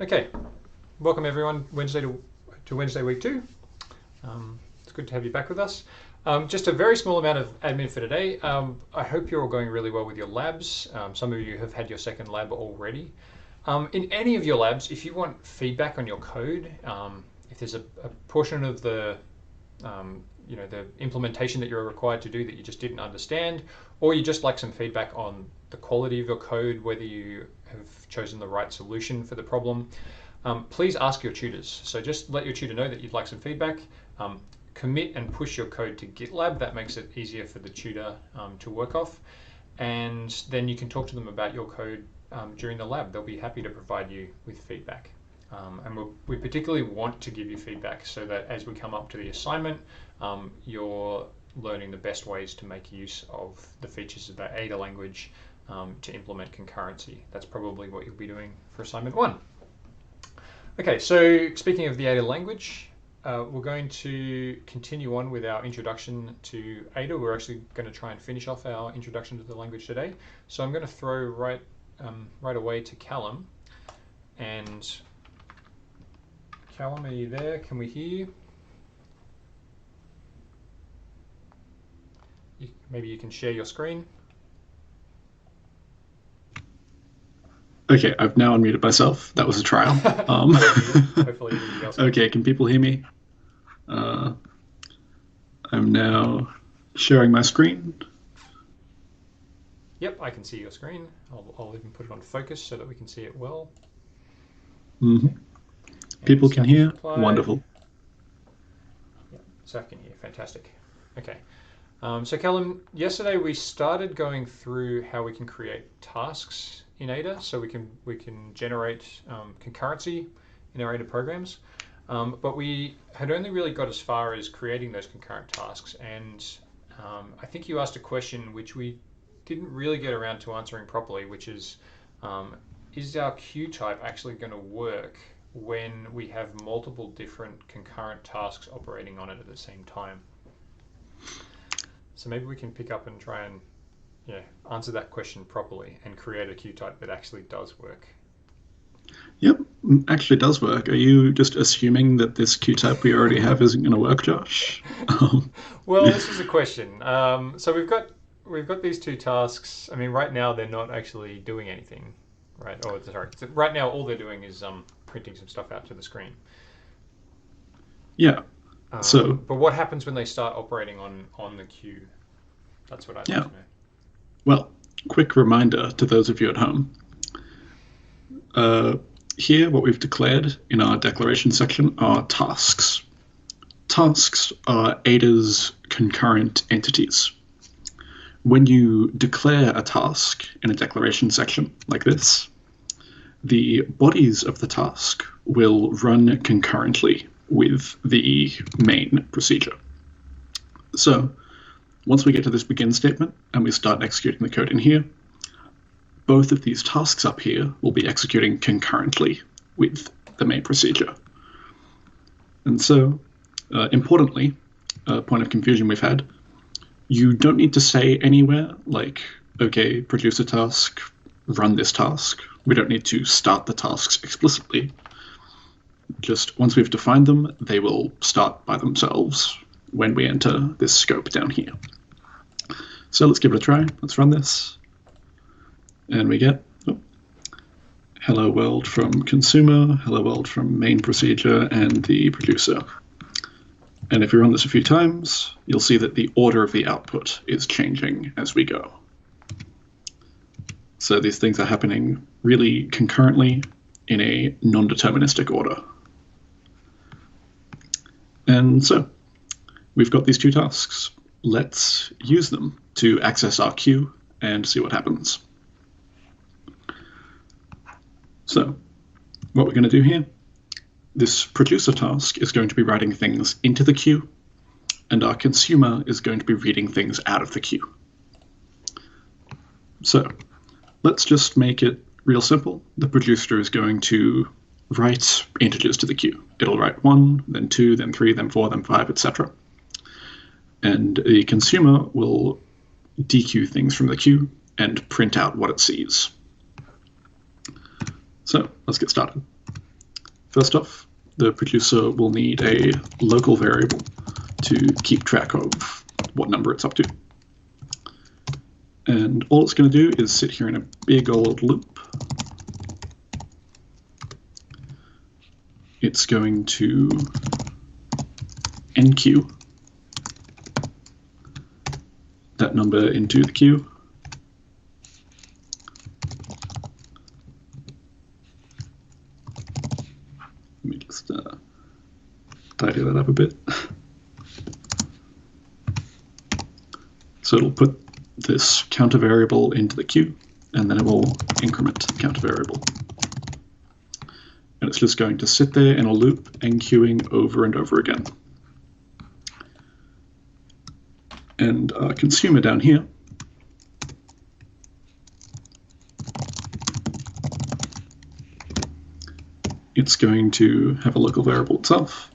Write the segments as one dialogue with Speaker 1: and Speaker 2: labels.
Speaker 1: Okay, welcome everyone to Wednesday week 2. It's good to have you back with us. Just a very small amount of admin for today. I hope you're all going really well with your labs. Some of you have had your second lab already. In any of your labs, if you want feedback on your code, if there's a portion of the the implementation that you're required to do that you just didn't understand, or you just like some feedback on the quality of your code, whether you have chosen the right solution for the problem, please ask your tutors. So just let your tutor know that you'd like some feedback. Commit and push your code to GitLab. That makes it easier for the tutor to work off. And then you can talk to them about your code during the lab. They'll be happy to provide you with feedback. And we particularly want to give you feedback so that as we come up to the assignment, you're learning the best ways to make use of the features of that Ada language to implement concurrency. That's probably what you'll be doing for assignment 1. Okay, so speaking of the Ada language, we're going to continue on with our introduction to Ada. We're actually going to try and finish off our introduction to the language today. So I'm going to throw right away to Callum. And Callum, are you there? Can we hear you? Maybe you can share your screen.
Speaker 2: Okay, I've now unmuted myself. That was a trial.
Speaker 1: Hopefully everybody else can.
Speaker 2: Okay, can people hear me? I'm now sharing my screen.
Speaker 1: Yep, I can see your screen. I'll even put it on focus so that we can see it well.
Speaker 2: Mm-hmm. People can hear? Wonderful.
Speaker 1: Yep, Saf can hear. Fantastic. Okay. So Callum, yesterday we started going through how we can create tasks in Ada, so we can generate concurrency in our Ada programs. But we had only really got as far as creating those concurrent tasks, and I think you asked a question which we didn't really get around to answering properly, which is our queue type actually going to work when we have multiple different concurrent tasks operating on it at the same time? So maybe we can pick up and try and answer that question properly and create a queue type that actually does work.
Speaker 2: Yep, actually does work. Are you just assuming that this queue type we already have isn't going to work, Josh?
Speaker 1: Well, this is a question. So we've got these two tasks. I mean, right now they're not actually doing anything, right? Oh, sorry. So right now all they're doing is printing some stuff out to the screen.
Speaker 2: Yeah.
Speaker 1: But what happens when they start operating on the queue? That's what I'd like to know.
Speaker 2: Well, quick reminder to those of you at home. Here, what we've declared in our declaration section are tasks. Tasks are Ada's concurrent entities. When you declare a task in a declaration section like this, the bodies of the task will run concurrently with the main procedure. So once we get to this begin statement and we start executing the code in here, both of these tasks up here will be executing concurrently with the main procedure. And so, importantly, a point of confusion we've had, you don't need to say anywhere like, okay, produce a task, run this task. We don't need to start the tasks explicitly. Just once we've defined them, they will start by themselves when we enter this scope down here. So let's give it a try. Let's run this. And we get hello world from consumer, hello world from main procedure, and the producer. And if we run this a few times, you'll see that the order of the output is changing as we go. So these things are happening really concurrently in a non-deterministic order. And so we've got these two tasks. Let's use them to access our queue and see what happens. So what we're going to do here, this producer task is going to be writing things into the queue, and our consumer is going to be reading things out of the queue. So let's just make it real simple. The producer is going to write integers to the queue. It'll write 1, then 2, then 3, then 4, then 5, etc. And the consumer will dequeue things from the queue and print out what it sees. So let's get started. First off, the producer will need a local variable to keep track of what number it's up to. And all it's going to do is sit here in a big old loop. It's going to enqueue that number into the queue. Let me just tidy that up a bit. So it'll put this counter variable into the queue, and then it will increment the counter variable. And it's just going to sit there in a loop, enqueuing over and over again. And our consumer down here it's going to have a local variable itself,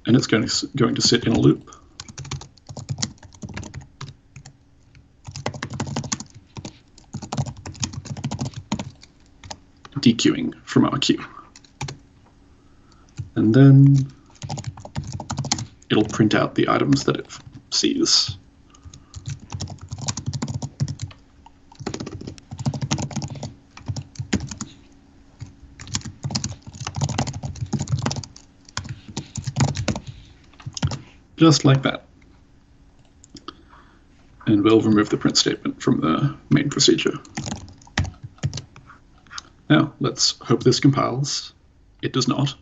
Speaker 2: and it's going to sit in a loop. Dequeuing from our queue. And then it'll print out the items that it sees. Just like that. And we'll remove the print statement from the main procedure. Now, let's hope this compiles. It does not.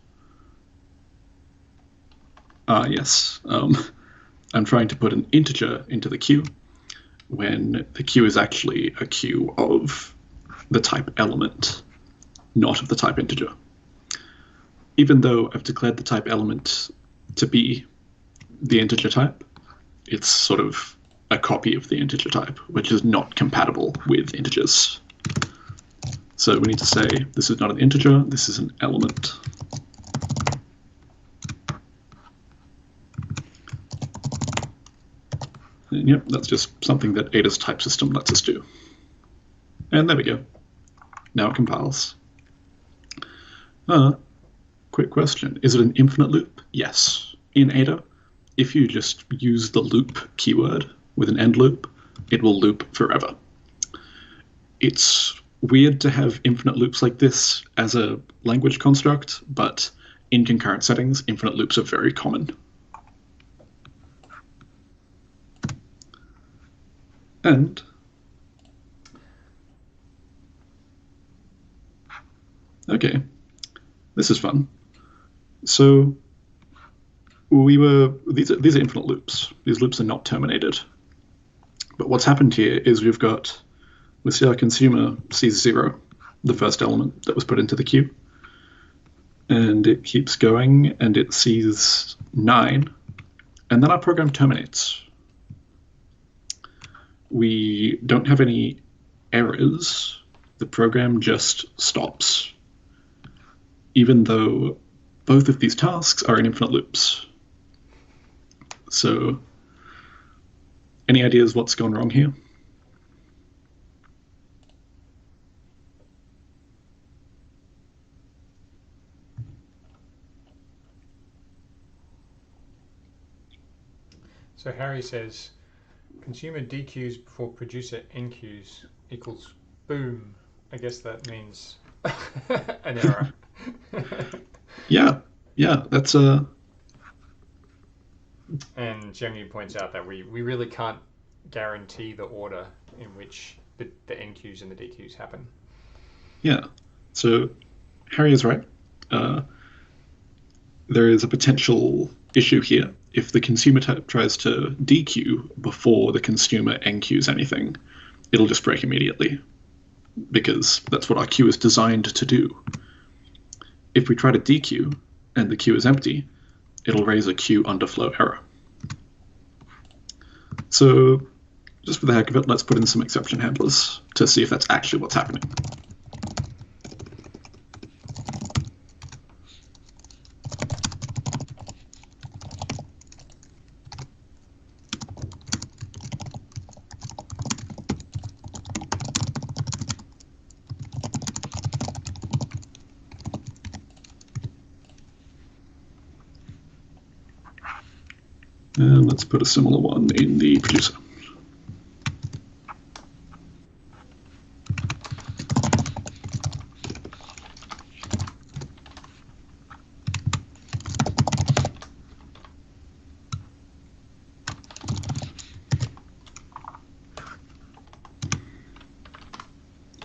Speaker 2: Yes. I'm trying to put an integer into the queue when the queue is actually a queue of the type element, not of the type integer. Even though I've declared the type element to be the integer type, it's sort of a copy of the integer type, which is not compatible with integers. So we need to say this is not an integer, this is an element. And yep, that's just something that Ada's type system lets us do. And there we go. Now it compiles. Quick question. Is it an infinite loop? Yes. In Ada, if you just use the loop keyword with an end loop, it will loop forever. It's weird to have infinite loops like this as a language construct, but in concurrent settings, infinite loops are very common. And okay, this is fun. So these are infinite loops. These loops are not terminated. But what's happened here is we see our consumer sees 0, the first element that was put into the queue. And it keeps going, and it sees 9. And then our program terminates. We don't have any errors. The program just stops, even though both of these tasks are in infinite loops. So, any ideas what's gone wrong here?
Speaker 1: So Harry says, consumer dequeues before producer enqueues equals boom. I guess that means an error.
Speaker 2: Yeah, that's a...
Speaker 1: And Jemmy points out that we really can't guarantee the order in which the enqueues and the dequeues happen.
Speaker 2: Yeah, so Harry is right. There is a potential issue here. If the consumer tries to dequeue before the consumer enqueues anything, it'll just break immediately, because that's what our queue is designed to do. If we try to dequeue and the queue is empty, it'll raise a queue underflow error. So just for the heck of it, let's put in some exception handlers to see if that's actually what's happening. And let's put a similar one in the producer.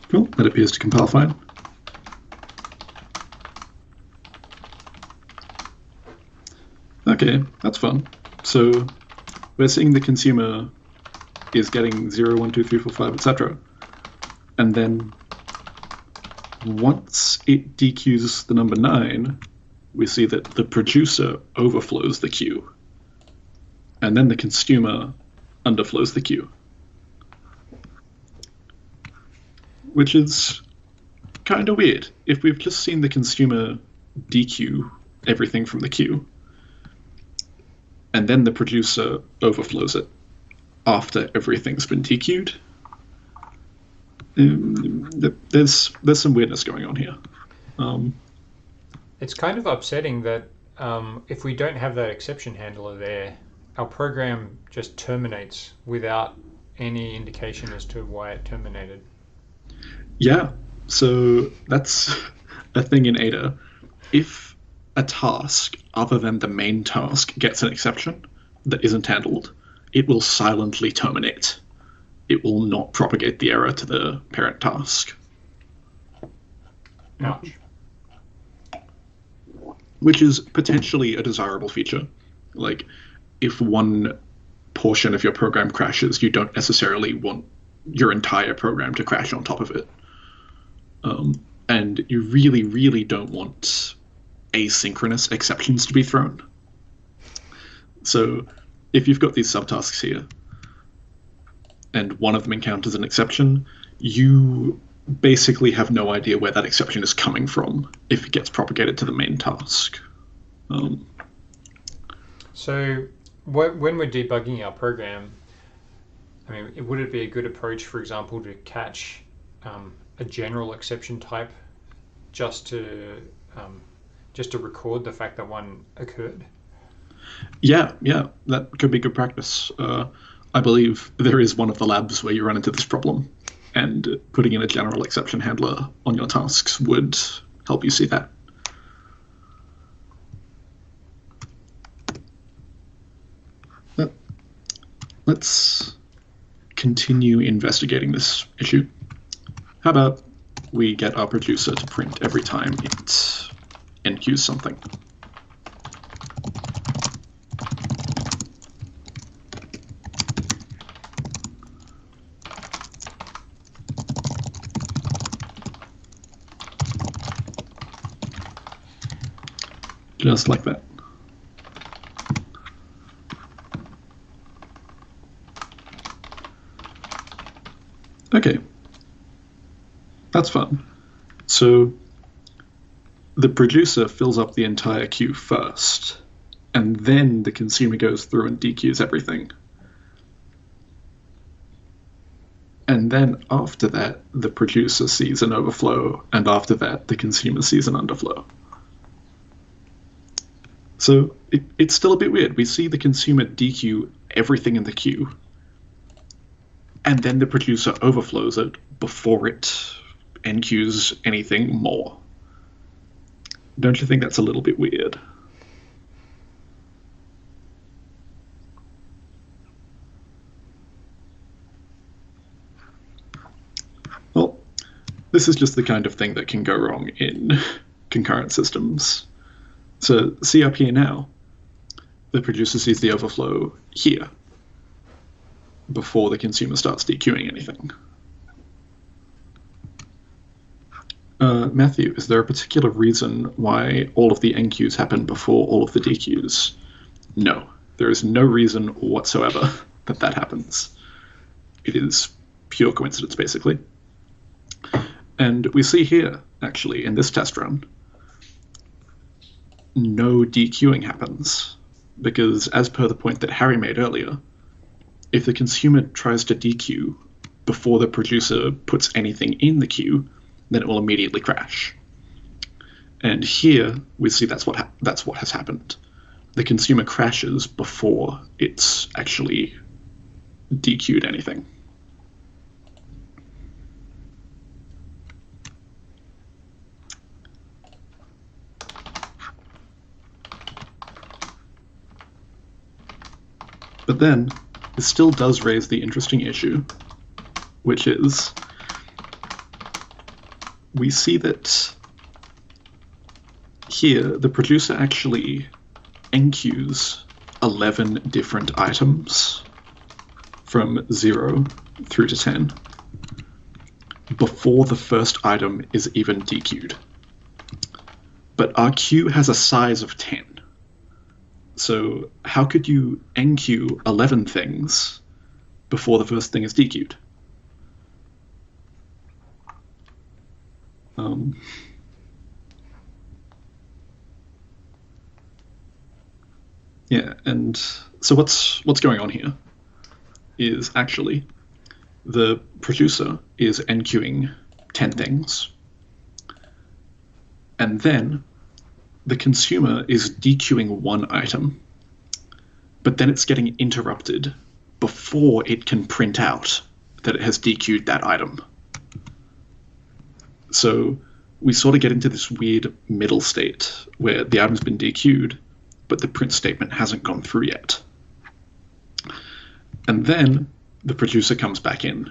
Speaker 2: Cool, that appears to compile fine. Okay, that's fun. So we're seeing the consumer is getting 0, 1, 2, 3, 4, 5, etc. And then once it dequeues the number 9, we see that the producer overflows the queue. And then the consumer underflows the queue. Which is kind of weird. If we've just seen the consumer dequeue everything from the queue, and then the producer overflows it after everything's been dequeued, there's some weirdness going on here.
Speaker 1: It's kind of upsetting that if we don't have that exception handler there, our program just terminates without any indication as to why it terminated.
Speaker 2: Yeah, so that's a thing in Ada. If a task other than the main task gets an exception that isn't handled, it will silently terminate. It will not propagate the error to the parent task.
Speaker 1: Ouch.
Speaker 2: Which is potentially a desirable feature. Like, if one portion of your program crashes, you don't necessarily want your entire program to crash on top of it. And you really, really don't want asynchronous exceptions to be thrown. So if you've got these subtasks here, and one of them encounters an exception, you basically have no idea where that exception is coming from if it gets propagated to the main task.
Speaker 1: So when we're debugging our program, I mean, would it be a good approach, for example, to catch a general exception type just to record the fact that one occurred?
Speaker 2: Yeah, that could be good practice. I believe there is one of the labs where you run into this problem, and putting in a general exception handler on your tasks would help you see that. Let's continue investigating this issue. How about we get our producer to print every time it enqueues something. Just like that. Okay, that's fun. So the producer fills up the entire queue first, and then the consumer goes through and dequeues everything. And then after that, the producer sees an overflow, and after that, the consumer sees an underflow. So it's still a bit weird. We see the consumer dequeue everything in the queue, and then the producer overflows it before it enqueues anything more. Don't you think that's a little bit weird? Well, this is just the kind of thing that can go wrong in concurrent systems. So see up here now, the producer sees the overflow here before the consumer starts dequeuing anything. Matthew, is there a particular reason why all of the enqueues happen before all of the dequeues? No, there is no reason whatsoever that happens. It is pure coincidence, basically. And we see here, actually, in this test run, no dequeuing happens, because as per the point that Harry made earlier, if the consumer tries to dequeue before the producer puts anything in the queue, then it will immediately crash. And here we see that's what has happened. the consumer crashes before it's actually DQ'd anything. But then, it still does raise the interesting issue, which is we see that here the producer actually enqueues 11 different items from 0 through to 10 before the first item is even DQ'd. But our queue has a size of 10. So how could you enqueue 11 things before the first thing is DQ'd? Yeah, and so what's going on here is actually the producer is enqueuing 10 things, and then the consumer is DQing one item, but then it's getting interrupted before it can print out that it has DQ'd that item. So we sort of get into this weird middle state where the item's been DQ'd, but the print statement hasn't gone through yet. And then the producer comes back in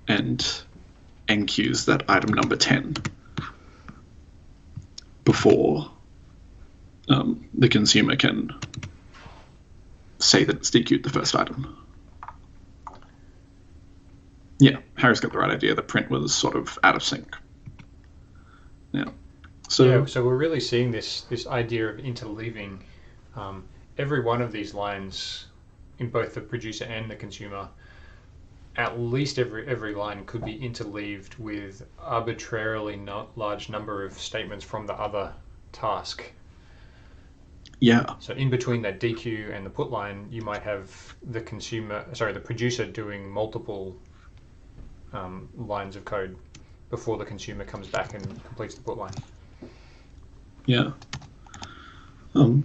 Speaker 2: and enqueues that item number 10 before the consumer can say that it's DQ'd the first item. Yeah, Harry's got the right idea. The print was sort of out of sync. Yeah.
Speaker 1: So we're really seeing this idea of interleaving every one of these lines in both the producer and the consumer. At least every line could be interleaved with arbitrarily not large number of statements from the other task.
Speaker 2: Yeah.
Speaker 1: So in between that DQ and the put line, you might have the producer doing multiple lines of code before the consumer comes back and completes the put line.
Speaker 2: Yeah. I'm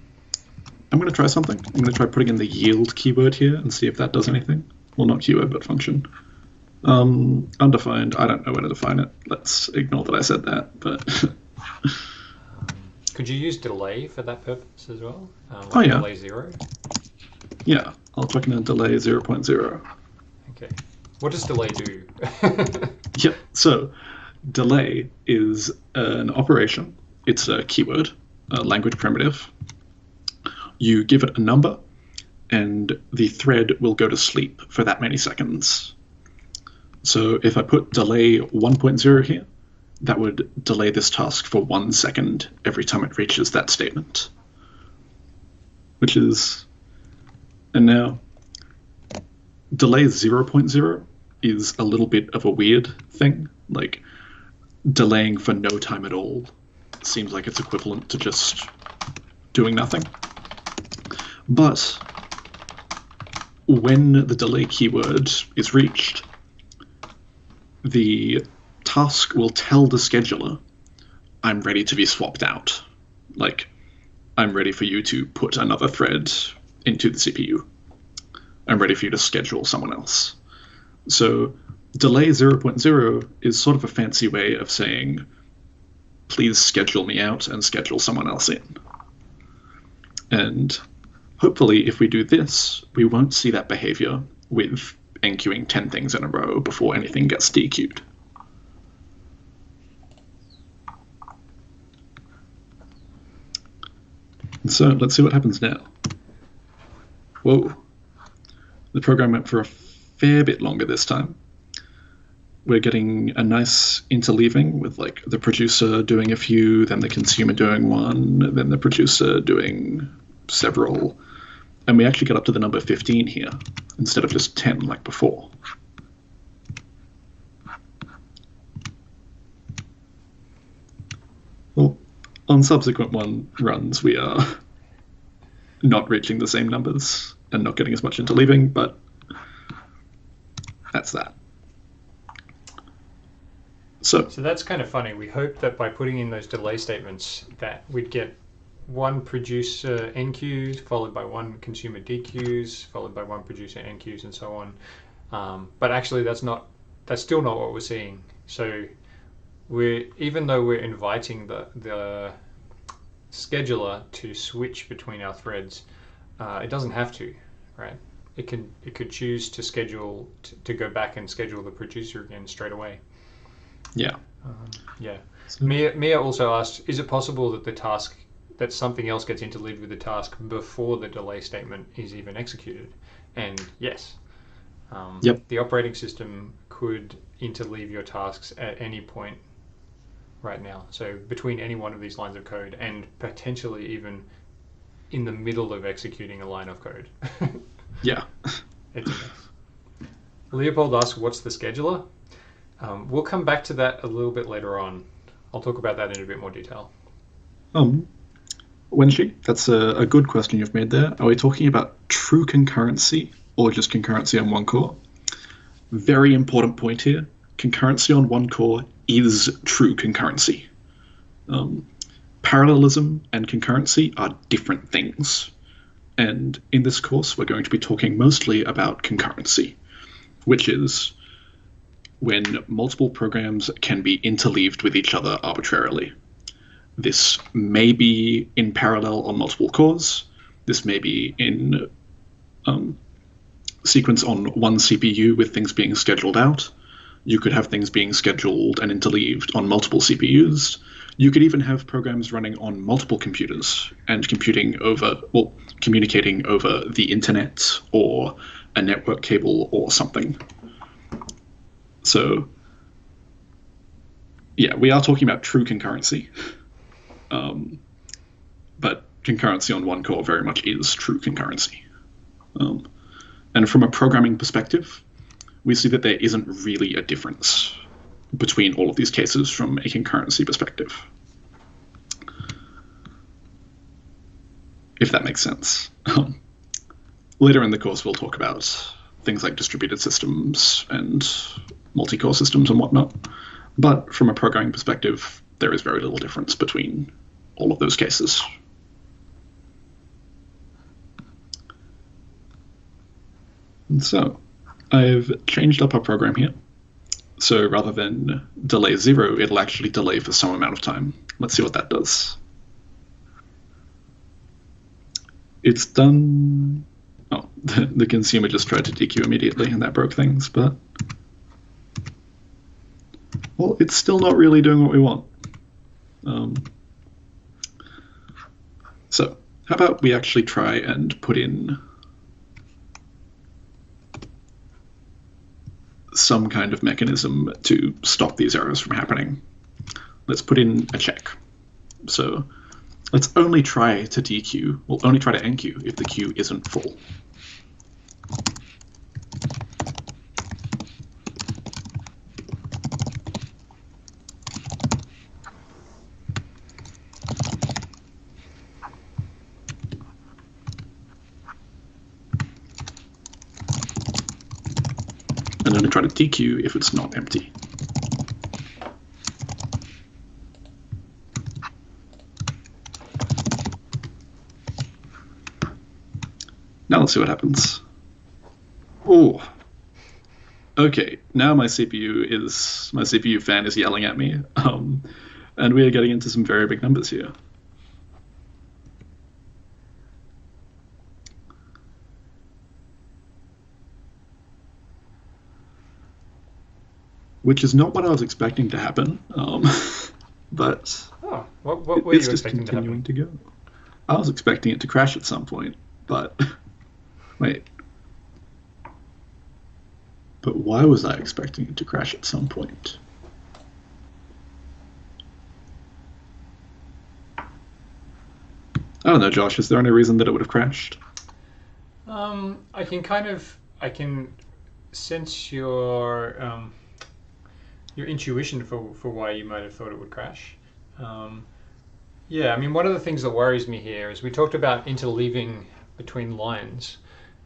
Speaker 2: going to try something. I'm going to try putting in the yield keyword here and see if that does anything. Well, not keyword, but function. Undefined. I don't know where to define it. Let's ignore that I said that. But
Speaker 1: could you use delay for that purpose as well?
Speaker 2: Oh, yeah.
Speaker 1: Delay 0?
Speaker 2: Yeah, I'll plug in a delay 0.0.
Speaker 1: Okay. What does delay do?
Speaker 2: Yep. So delay is an operation. It's a keyword, a language primitive. You give it a number, and the thread will go to sleep for that many seconds. So if I put delay 1.0 here, that would delay this task for 1 second every time it reaches that statement. And now delay 0.0 is a little bit of a weird thing. Like, delaying for no time at all seems like it's equivalent to just doing nothing. But when the delay keyword is reached, the task will tell the scheduler, I'm ready to be swapped out. Like, I'm ready for you to put another thread into the CPU. I'm ready for you to schedule someone else. So delay 0.0 is sort of a fancy way of saying, please schedule me out and schedule someone else in. And hopefully, if we do this, we won't see that behavior with enqueuing 10 things in a row before anything gets DQ'd. So let's see what happens now. Whoa. The program went for a fair bit longer this time. We're getting a nice interleaving with like the producer doing a few, then the consumer doing one, then the producer doing several. And we actually get up to the number 15 here instead of just 10 like before. Well, on subsequent runs, we are not reaching the same numbers and not getting as much interleaving, but that's that. So
Speaker 1: that's kind of funny. We hoped that by putting in those delay statements that we'd get one producer NQs followed by one consumer DQs followed by one producer NQs and so on. But actually, that's still not what we're seeing. So even though we're inviting the scheduler to switch between our threads, it doesn't have to, right? It could choose to schedule to go back and schedule the producer again straight away.
Speaker 2: Yeah.
Speaker 1: Yeah. So Mia also asked, is it possible that something else gets interleaved with the task before the delay statement is even executed? And yes.
Speaker 2: Yep.
Speaker 1: The operating system could interleave your tasks at any point right now. So between any one of these lines of code and potentially even in the middle of executing a line of code.
Speaker 2: Yeah.
Speaker 1: It's a mess. Leopold asks, what's the scheduler? We'll come back to that a little bit later on. I'll talk about that in a bit more detail.
Speaker 2: Wenshi, that's a good question you've made there. Are we talking about true concurrency or just concurrency on one core? Very important point here. Concurrency on one core is true concurrency. Parallelism and concurrency are different things. And in this course, we're going to be talking mostly about concurrency, which is when multiple programs can be interleaved with each other arbitrarily. This may be in parallel on multiple cores. This may be in sequence on one CPU with things being scheduled out. You could have things being scheduled and interleaved on multiple CPUs. You could even have programs running on multiple computers and communicating over the internet or a network cable or something. So, yeah, we are talking about true concurrency. But concurrency on one core very much is true concurrency. And from a programming perspective, we see that there isn't really a difference between all of these cases from a concurrency perspective. If that makes sense. Later in the course, we'll talk about things like distributed systems and multi-core systems and whatnot. But from a programming perspective, there is very little difference between all of those cases. And so I've changed up our program here. So rather than delay 0, it'll actually delay for some amount of time. Let's see what that does. It's done. Oh, the consumer just tried to DQ immediately, and that broke things, but well, it's still not really doing what we want. So how about we actually try and put in some kind of mechanism to stop these errors from happening. Let's put in a check. So let's only try to DQ, we'll only try to NQ if the queue isn't full. And only try to DQ if it's not empty. Now let's see what happens. Oh, okay. Now my CPU fan is yelling at me, and we are getting into some very big numbers here. Which is not what I was expecting to happen, but
Speaker 1: what were you expecting
Speaker 2: just continuing
Speaker 1: to happen?
Speaker 2: to go. I was expecting it to crash at some point, but wait. But why was I expecting it to crash at some point? I don't know, Josh. Is there any reason that it would have crashed?
Speaker 1: I can sense your intuition for why you might have thought it would crash. Yeah, I mean, one of the things that worries me here is we talked about interleaving between lines.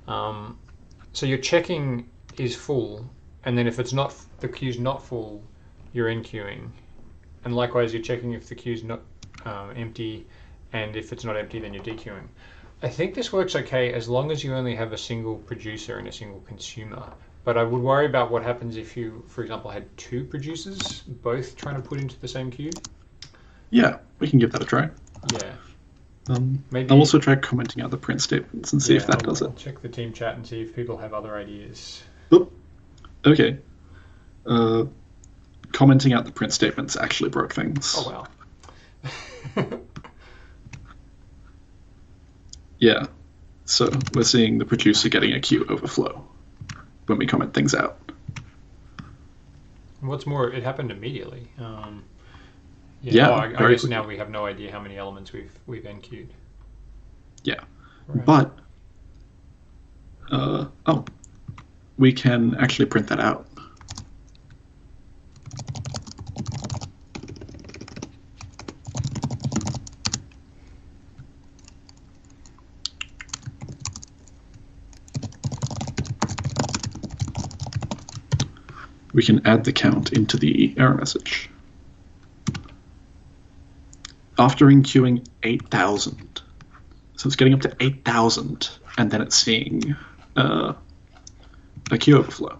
Speaker 1: So your checking is full, and then if it's not, the queue's not full, you're NQing. And likewise, you're checking if the queue's not empty, and if it's not empty, then you're dequeuing. I think this works okay as long as you only have a single producer and a single consumer. But I would worry about what happens if you, for example, had two producers both trying to put into the same queue.
Speaker 2: Yeah, we can give that a try.
Speaker 1: Yeah.
Speaker 2: Maybe I'll also try commenting out the print statements and see if that does it.
Speaker 1: I'll check the team chat and see if people have other ideas.
Speaker 2: Oop. Okay. Commenting out the print statements actually broke things.
Speaker 1: Oh, wow.
Speaker 2: Yeah. So we're seeing the producer getting a queue overflow when we comment things out.
Speaker 1: What's more, it happened immediately.
Speaker 2: Yeah.
Speaker 1: I guess now we have no idea how many elements we've enqueued.
Speaker 2: Yeah.
Speaker 1: Right.
Speaker 2: But we can actually print that out. We can add the count into the error message. After enqueuing 8,000, so it's getting up to 8,000, and then it's seeing a queue overflow.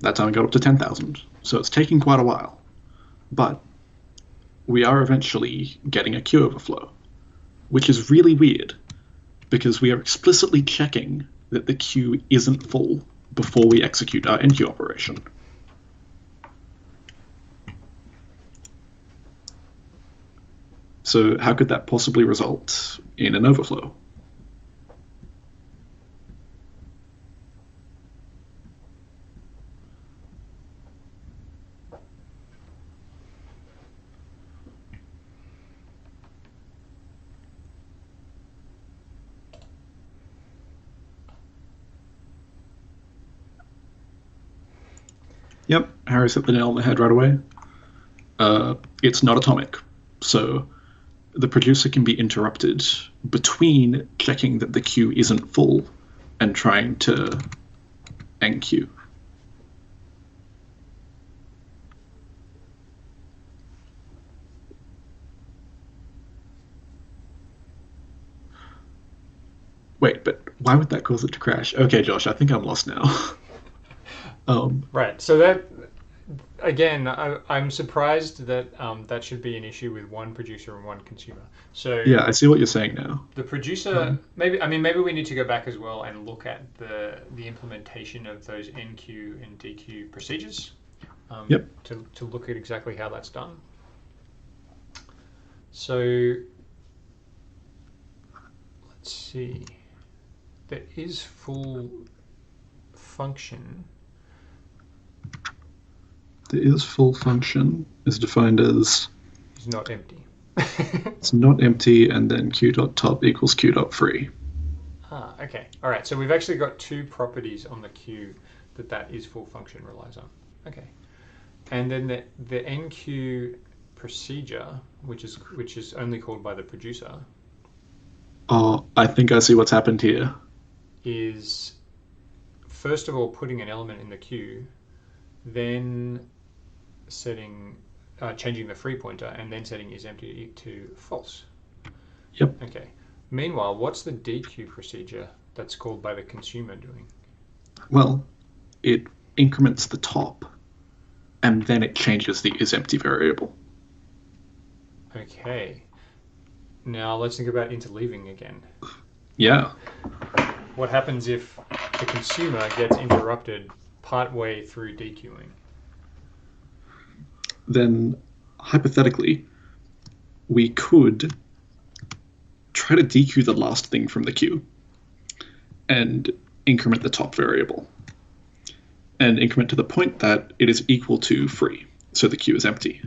Speaker 2: That time it got up to 10,000, so it's taking quite a while. But we are eventually getting a queue overflow, which is really weird, because we are explicitly checking that the queue isn't full before we execute our enqueue operation. So how could that possibly result in an overflow? Yep, Harris hit the nail on the head right away. It's not atomic, so the producer can be interrupted between checking that the queue isn't full and trying to enqueue. Wait, but why would that cause it to crash? Okay, Josh, I think I'm lost now.
Speaker 1: Right. So that, again, I'm surprised that that should be an issue with one producer and one consumer. So
Speaker 2: yeah, I see what you're saying now.
Speaker 1: The producer, maybe we need to go back as well and look at the implementation of those enqueue and dequeue procedures.
Speaker 2: Yep.
Speaker 1: To look at exactly how that's done. So let's see. There is full function.
Speaker 2: The is full function is defined as
Speaker 1: it's not empty.
Speaker 2: It's not empty, and then q.top equals q.free.
Speaker 1: Ah, okay. All right. So we've actually got two properties on the queue that is full function relies on. Okay. And then the enqueue procedure, which is only called by the producer.
Speaker 2: Oh, I think I see what's happened here.
Speaker 1: Is first of all putting an element in the queue, then changing the free pointer, and then setting is empty to false.
Speaker 2: Yep.
Speaker 1: Okay. Meanwhile, what's the dequeue procedure that's called by the consumer doing?
Speaker 2: Well, it increments the top, and then it changes the isEmpty variable.
Speaker 1: Okay. Now let's think about interleaving again.
Speaker 2: Yeah.
Speaker 1: What happens if the consumer gets interrupted partway through dequeuing?
Speaker 2: Then, hypothetically, we could try to dequeue the last thing from the queue and increment the top variable, and increment to the point that it is equal to free, so the queue is empty.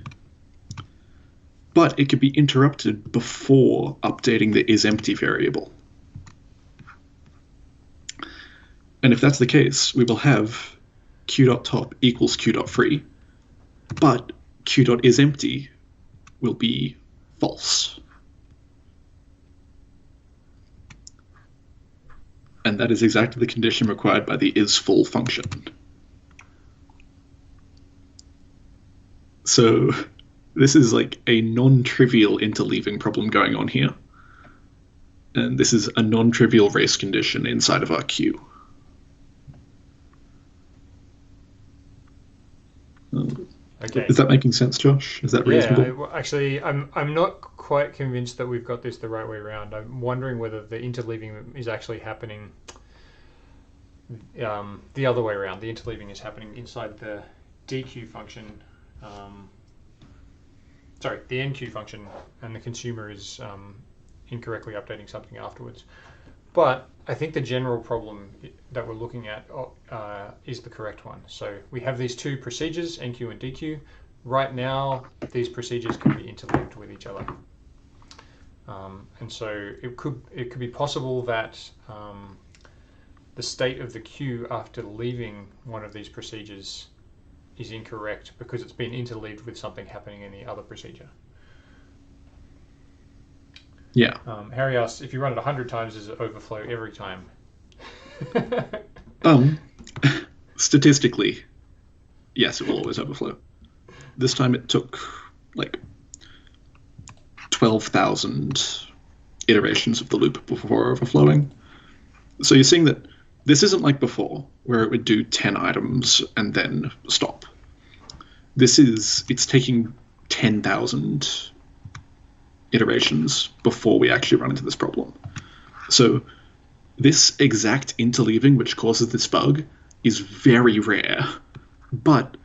Speaker 2: But it could be interrupted before updating the isEmpty variable. And if that's the case, we will have q.top equals q.free, but q.isEmpty will be false. And that is exactly the condition required by the isFull function. So this is like a non-trivial interleaving problem going on here. And this is a non-trivial race condition inside of our queue.
Speaker 1: Okay.
Speaker 2: Is that making sense, Josh? Is that reasonable?
Speaker 1: Actually, I'm not quite convinced that we've got this the right way around. I'm wondering whether the interleaving is actually happening the other way around. The interleaving is happening inside the DQ function. Sorry, the NQ function, and the consumer is incorrectly updating something afterwards. But I think the general problem that we're looking at is the correct one. So we have these two procedures, NQ and DQ. Right now, these procedures can be interlinked with each other. And so it could be possible that the state of the queue after leaving one of these procedures is incorrect because it's been interleaved with something happening in the other procedure.
Speaker 2: Yeah.
Speaker 1: Harry asks, if you run it 100 times, does it overflow every time?
Speaker 2: Statistically, yes, it will always overflow. This time it took like 12,000 iterations of the loop before overflowing. So you're seeing that this isn't like before, where it would do 10 items and then stop. It's taking 10,000 iterations before we actually run into this problem. So this exact interleaving which causes this bug is very rare, but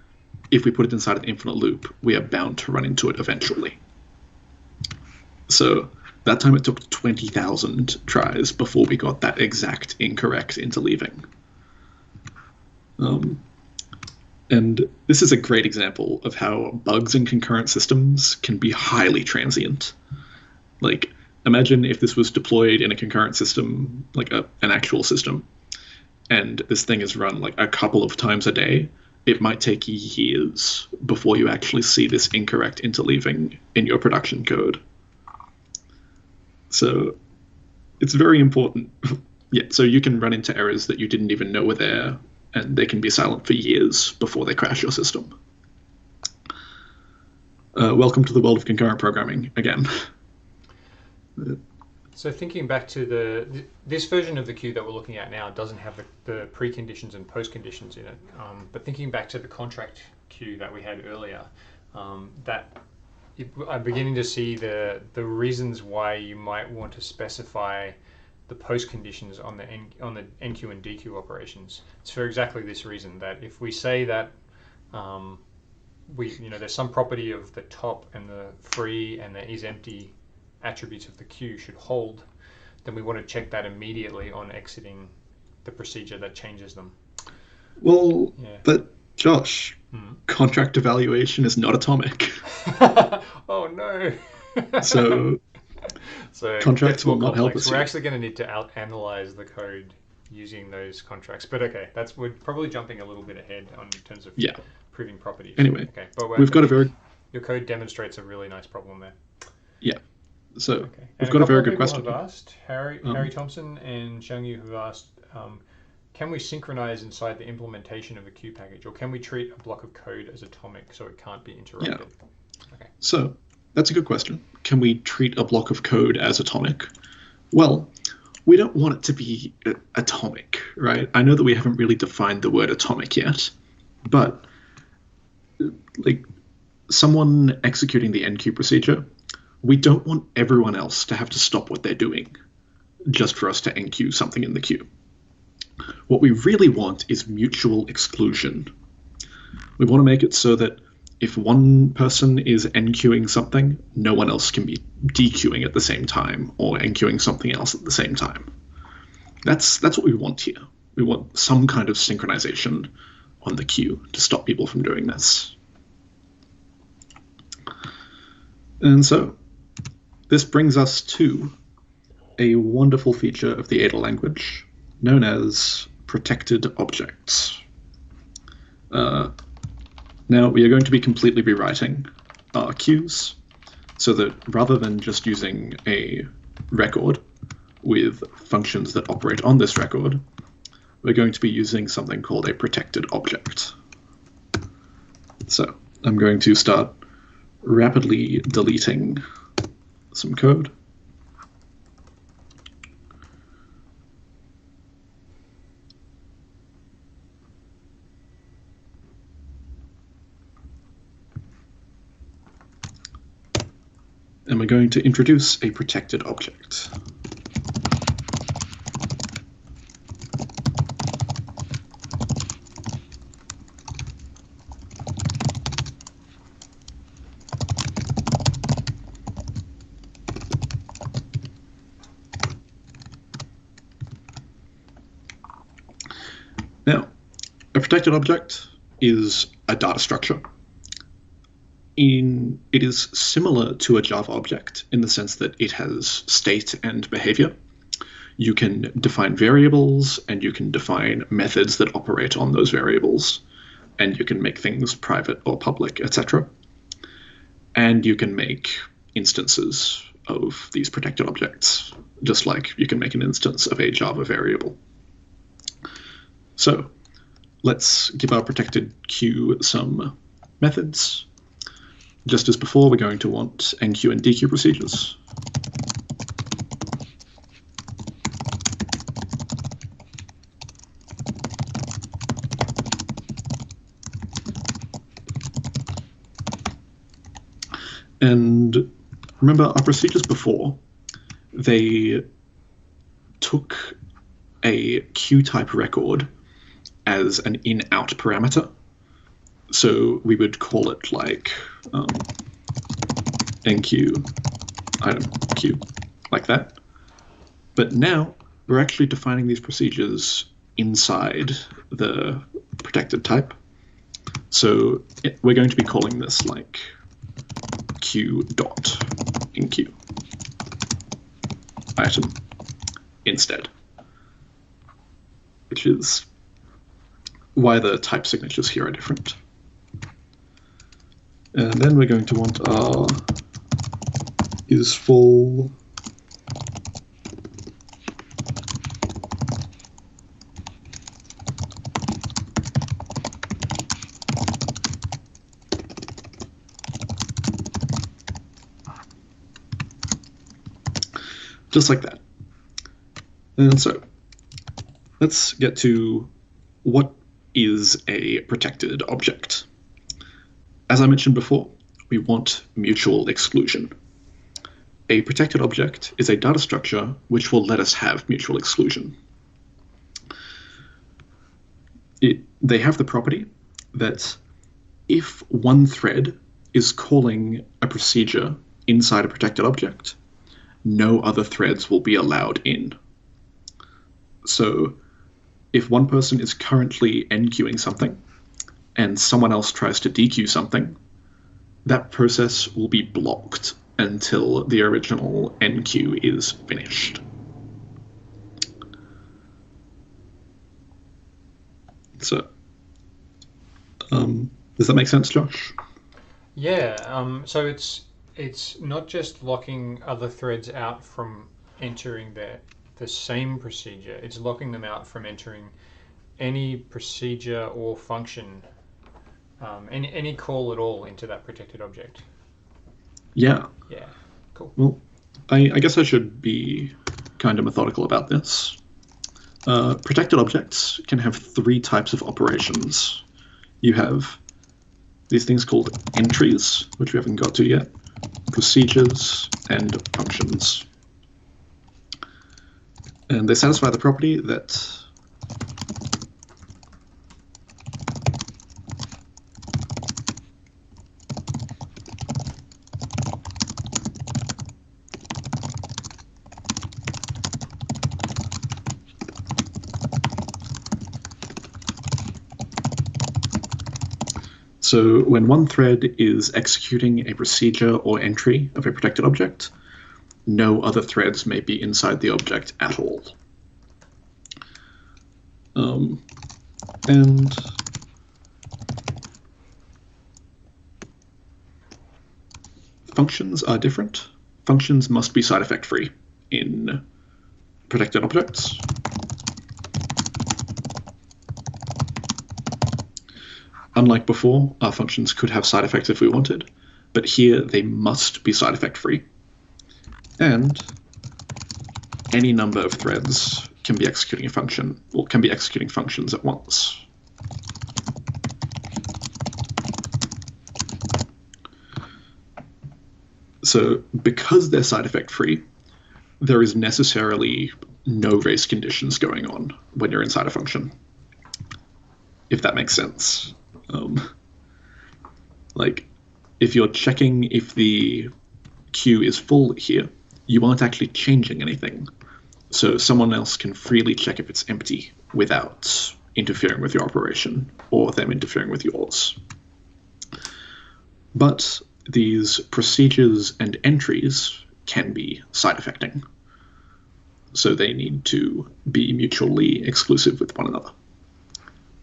Speaker 2: if we put it inside an infinite loop, we are bound to run into it eventually. So that time it took 20,000 tries before we got that exact incorrect interleaving. And this is a great example of how bugs in concurrent systems can be highly transient. Like, imagine if this was deployed in a concurrent system, like an actual system, and this thing is run like a couple of times a day. It might take years before you actually see this incorrect interleaving in your production code. So it's very important. Yeah, so you can run into errors that you didn't even know were there, and they can be silent for years before they crash your system. Welcome to the world of concurrent programming again.
Speaker 1: So thinking back to this version of the queue that we're looking at now doesn't have the preconditions and postconditions in it. But thinking back to the contract queue that we had earlier, I'm beginning to see the reasons why you might want to specify the postconditions on the NQ and DQ operations. It's for exactly this reason, that if we say that there's some property of the top and the free and the is empty attributes of the queue should hold, then we want to check that immediately on exiting the procedure that changes them.
Speaker 2: Well, yeah. But Josh, contract evaluation is not atomic.
Speaker 1: Oh no.
Speaker 2: So contracts will not help us.
Speaker 1: We're actually going to need to analyze the code using those contracts. But okay, we're probably jumping a little bit ahead in terms of proving properties.
Speaker 2: Anyway,
Speaker 1: okay, but your code demonstrates a really nice problem there.
Speaker 2: Yeah. So we've got a very good question.
Speaker 1: Have asked, Harry Thompson and Xiangyu have asked, can we synchronize inside the implementation of a queue package, or can we treat a block of code as atomic so it can't be interrupted?
Speaker 2: Yeah. Okay. So that's a good question. Can we treat a block of code as atomic? Well, we don't want it to be atomic, right? I know that we haven't really defined the word atomic yet, but like someone executing the NQ procedure, we don't want everyone else to have to stop what they're doing just for us to NQ something in the queue. What we really want is mutual exclusion. We want to make it so that if one person is NQing something, no one else can be DQing at the same time or NQing something else at the same time. That's what we want here. We want some kind of synchronization on the queue to stop people from doing this. And so this brings us to a wonderful feature of the Ada language known as protected objects. Now we are going to be completely rewriting our queues so that rather than just using a record with functions that operate on this record, we're going to be using something called a protected object. So I'm going to start rapidly deleting some code. And we're going to introduce a protected object. Now, a protected object is a data structure. It is similar to a Java object in the sense that it has state and behavior. You can define variables, and you can define methods that operate on those variables, and you can make things private or public, etc. And you can make instances of these protected objects, just like you can make an instance of a Java variable. So let's give our protected queue some methods. Just as before, we're going to want enqueue and dequeue procedures. And remember, our procedures before, they took a queue type record as an in-out parameter. So we would call it like enqueue item queue, like that. But now we're actually defining these procedures inside the protected type. So we're going to be calling this like queue dot enqueue item instead, which is why the type signatures here are different. And then we're going to want our is full just like that. And so let's get to what is a protected object. As I mentioned before, we want mutual exclusion. A protected object is a data structure which will let us have mutual exclusion. They have the property that if one thread is calling a procedure inside a protected object, no other threads will be allowed in. So if one person is currently enqueuing something and someone else tries to dequeue something, that process will be blocked until the original enqueue is finished. So, does that make sense, Josh?
Speaker 1: Yeah, so it's not just locking other threads out from entering the same procedure, it's locking them out from entering any procedure or function, any call at all into that protected object.
Speaker 2: Yeah.
Speaker 1: Yeah, cool.
Speaker 2: Well, I guess I should be kind of methodical about this. Protected objects can have three types of operations. You have these things called entries, which we haven't got to yet, procedures, and functions. And they satisfy the property that so when one thread is executing a procedure or entry of a protected object, no other threads may be inside the object at all. And functions are different. Functions must be side effect free in protected objects. Unlike before, our functions could have side effects if we wanted, but here they must be side effect free. And any number of threads can be executing a function, or can be executing functions at once. So because they're side effect free, there is necessarily no race conditions going on when you're inside a function, if that makes sense. Like, if you're checking if the queue is full here, you aren't actually changing anything. So someone else can freely check if it's empty without interfering with your operation or them interfering with yours. But these procedures and entries can be side effecting. So they need to be mutually exclusive with one another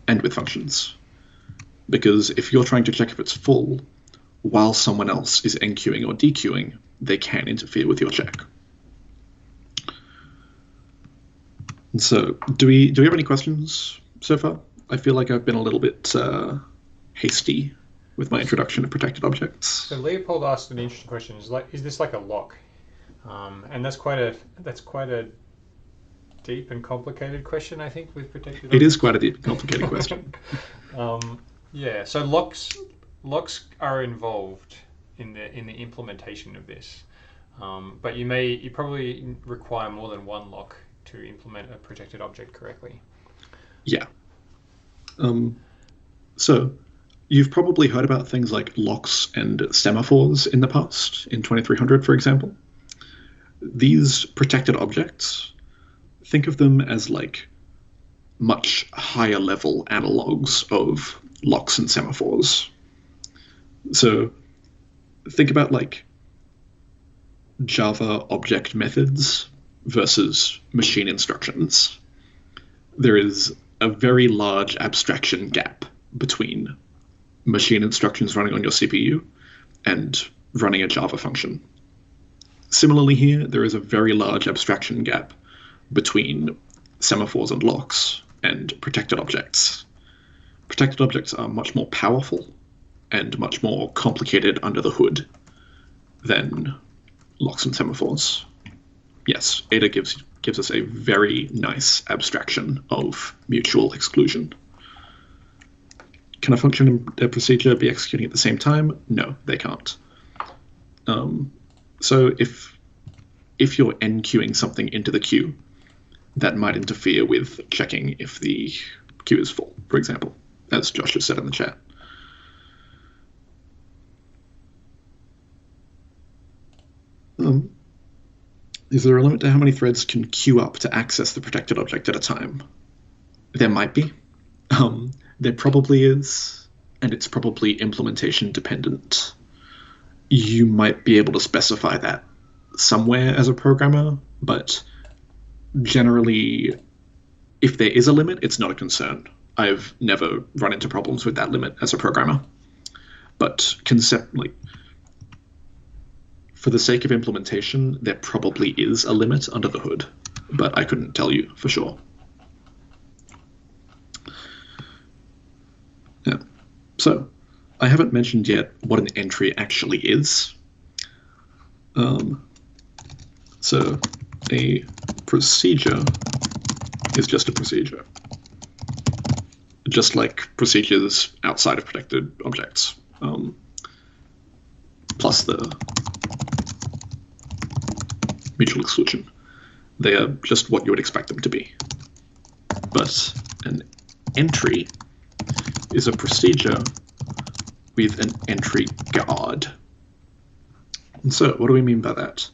Speaker 2: and with functions. Because if you're trying to check if it's full while someone else is enqueuing or dequeuing, they can interfere with your check. And so do we have any questions so far? I feel like I've been a little bit hasty with my introduction to protected objects.
Speaker 1: So Leopold asked an interesting question: is this like a lock? And that's quite a deep and complicated question, I think, with protected objects.
Speaker 2: It is quite a deep and complicated question.
Speaker 1: Yeah. So locks are involved in the implementation of this, but you probably require more than one lock to implement a protected object correctly.
Speaker 2: Yeah. So you've probably heard about things like locks and semaphores in the past, in 2300, for example. These protected objects, think of them as like much higher level analogs of locks and semaphores. So think about like Java object methods versus machine instructions. There is a very large abstraction gap between machine instructions running on your CPU and running a Java function. Similarly here, there is a very large abstraction gap between semaphores and locks and protected objects. Protected objects are much more powerful and much more complicated under the hood than locks and semaphores. Yes, Ada gives us a very nice abstraction of mutual exclusion. Can a function and a procedure be executing at the same time? No, they can't. So if you're enqueuing something into the queue, that might interfere with checking if the queue is full, for example, as Josh has said in the chat. Is there a limit to how many threads can queue up to access the protected object at a time? There might be. There probably is, and it's probably implementation dependent. You might be able to specify that somewhere as a programmer, but generally, if there is a limit, it's not a concern. I've never run into problems with that limit as a programmer. But conceptually, for the sake of implementation, there probably is a limit under the hood, but I couldn't tell you for sure. Yeah. So, I haven't mentioned yet what an entry actually is. So, a procedure is just a procedure, just like procedures outside of protected objects, plus the mutual exclusion. They are just what you would expect them to be. But an entry is a procedure with an entry guard. And so, what do we mean by that?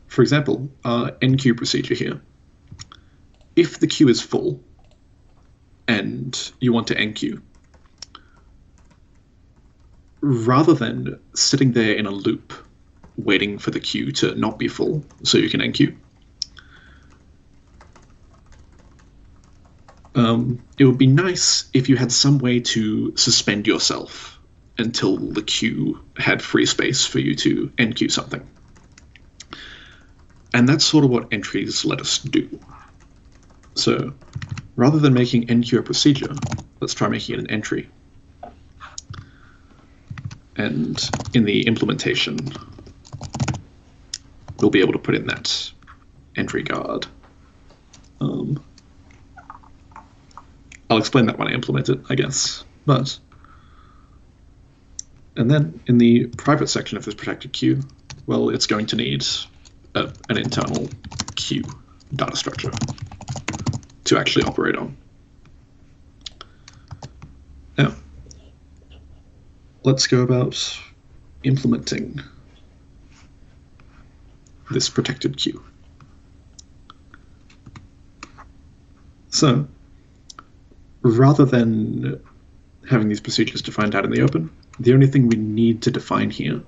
Speaker 2: For example, our enqueue procedure here. If the queue is full and you want to enqueue, rather than sitting there in a loop waiting for the queue to not be full so you can enqueue, it would be nice if you had some way to suspend yourself until the queue had free space for you to enqueue something. And that's sort of what entries let us do. So rather than making enqueue a procedure, let's try making it an entry. And in the implementation, we'll be able to put in that entry guard. I'll explain that when I implement it, I guess. And then in the private section of this protected queue, well, it's going to need an internal queue data structure to actually operate on. Now, let's go about implementing this protected queue. So, rather than having these procedures defined out in the open, the only thing we need to define here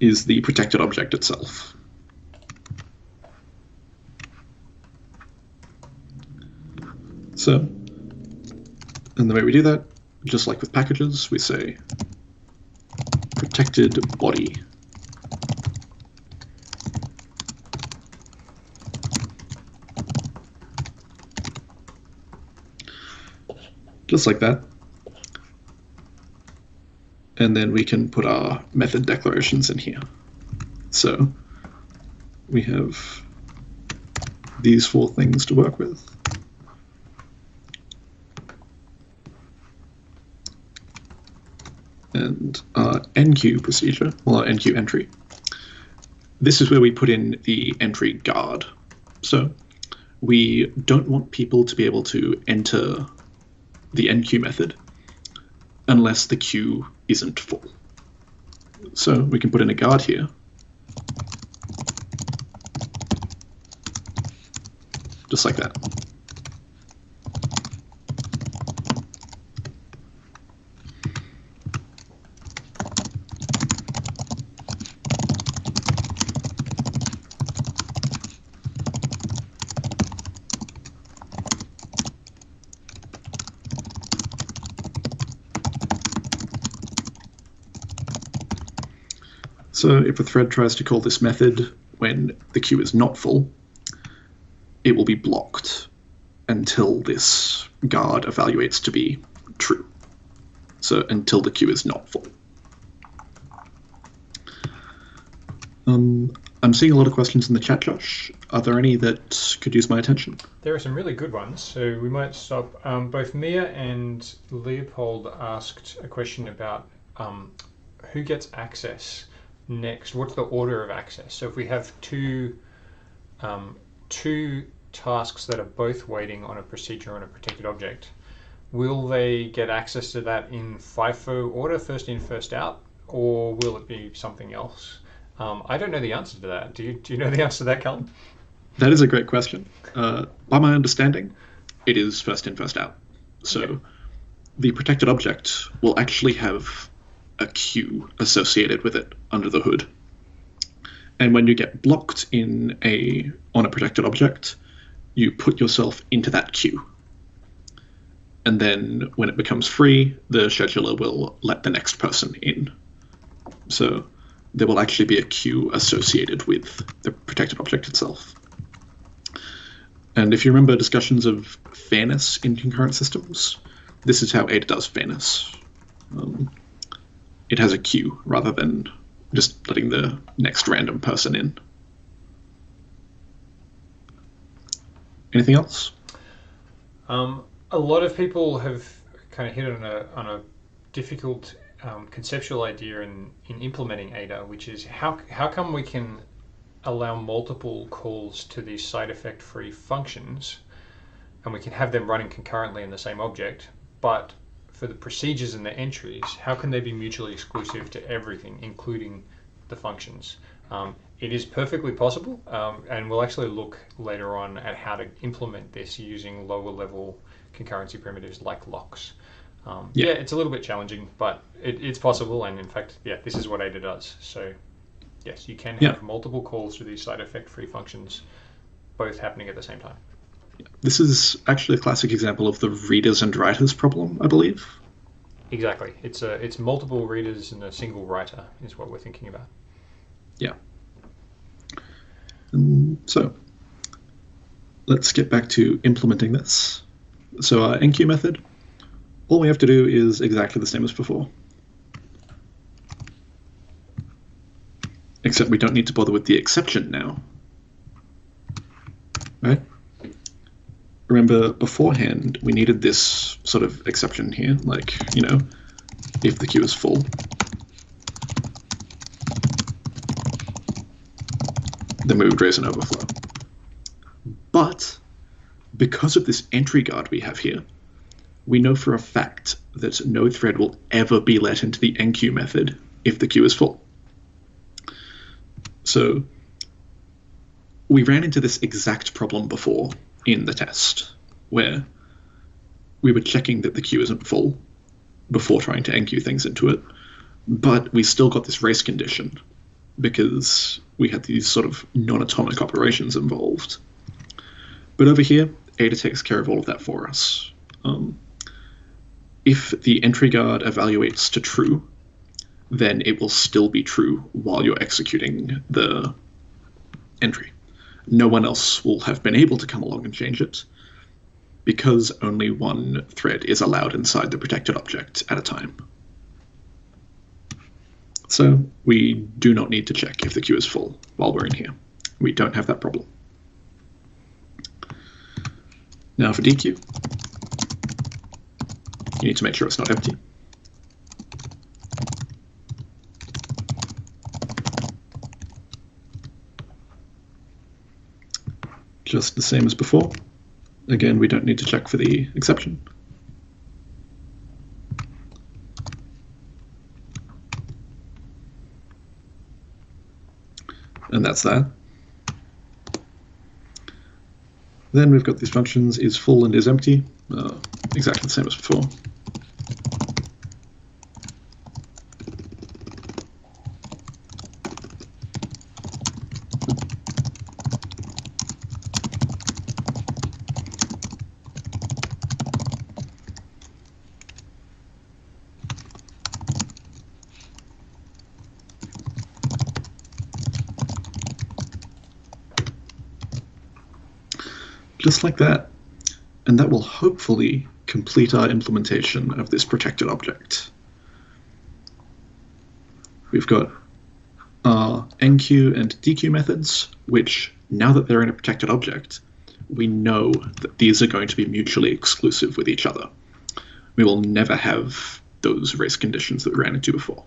Speaker 2: is the protected object itself. So, and the way we do that, just like with packages, we say protected body. Just like that. And then we can put our method declarations in here. So we have these 4 things to work with. And our enqueue procedure, well, our enqueue entry. This is where we put in the entry guard. So we don't want people to be able to enter the enqueue method unless the queue isn't full. So we can put in a guard here. Just like that. So if a thread tries to call this method when the queue is not full, it will be blocked until this guard evaluates to be true. So until the queue is not full. I'm seeing a lot of questions in the chat, Josh. Are there any that could use my attention?
Speaker 1: There are some really good ones, so we might stop. Both Mia and Leopold asked a question about who gets access next. What's the order of access? So if we have two tasks that are both waiting on a procedure on a protected object, will they get access to that in FIFO order, first in, first out, or will it be something else? I don't know the answer to that. Do you know the answer to that, Callum?
Speaker 2: That is a great question. By my understanding, it is first in, first out. So the protected object will actually have a queue associated with it under the hood. And when you get blocked on a protected object, you put yourself into that queue. And then when it becomes free, the scheduler will let the next person in. So there will actually be a queue associated with the protected object itself. And if you remember discussions of fairness in concurrent systems, this is how Ada does fairness. It has a queue rather than just letting the next random person in. Anything else?
Speaker 1: A lot of people have kind of hit on a difficult conceptual idea in implementing Ada, which is how come we can allow multiple calls to these side effect free functions and we can have them running concurrently in the same object, but for the procedures and the entries, how can they be mutually exclusive to everything, including the functions? It is perfectly possible, and we'll actually look later on at how to implement this using lower level concurrency primitives like locks. Yeah, it's a little bit challenging, but it's possible, and in fact, this is what Ada does. So yes, you can have multiple calls to these side effect free functions, both happening at the same time.
Speaker 2: This is actually a classic example of the readers and writers problem, I believe.
Speaker 1: Exactly. It's multiple readers and a single writer is what we're thinking about.
Speaker 2: Yeah. So let's get back to implementing this. So our enqueue method, all we have to do is exactly the same as before. except we don't need to bother with the exception now. Right? Remember, beforehand, we needed this sort of exception here, like, you know, if the queue is full. Then we would raise an overflow. But because of this entry guard we have here, we know for a fact that no thread will ever be let into the enqueue method if the queue is full. So we ran into this exact problem before in the test, where we were checking that the queue isn't full before trying to enqueue things into it, but we still got this race condition because we had these sort of non-atomic operations involved. But over here, Ada takes care of all of that for us. If the entry guard evaluates to true, then it will still be true while you're executing the entry. No one else will have been able to come along and change it, because only one thread is allowed inside the protected object at a time. So we do not need to check if the queue is full while we're in here. We don't have that problem. Now for DQ, you need to make sure it's not empty. Just the same as before. Again, we don't need to check for the exception. And that's that. Then we've got these functions, is full and is empty, exactly the same as before. Just like that. And that will hopefully complete our implementation of this protected object. We've got our enqueue and dequeue methods, which, now that they're in a protected object, we know that these are going to be mutually exclusive with each other. We will never have those race conditions that we ran into before.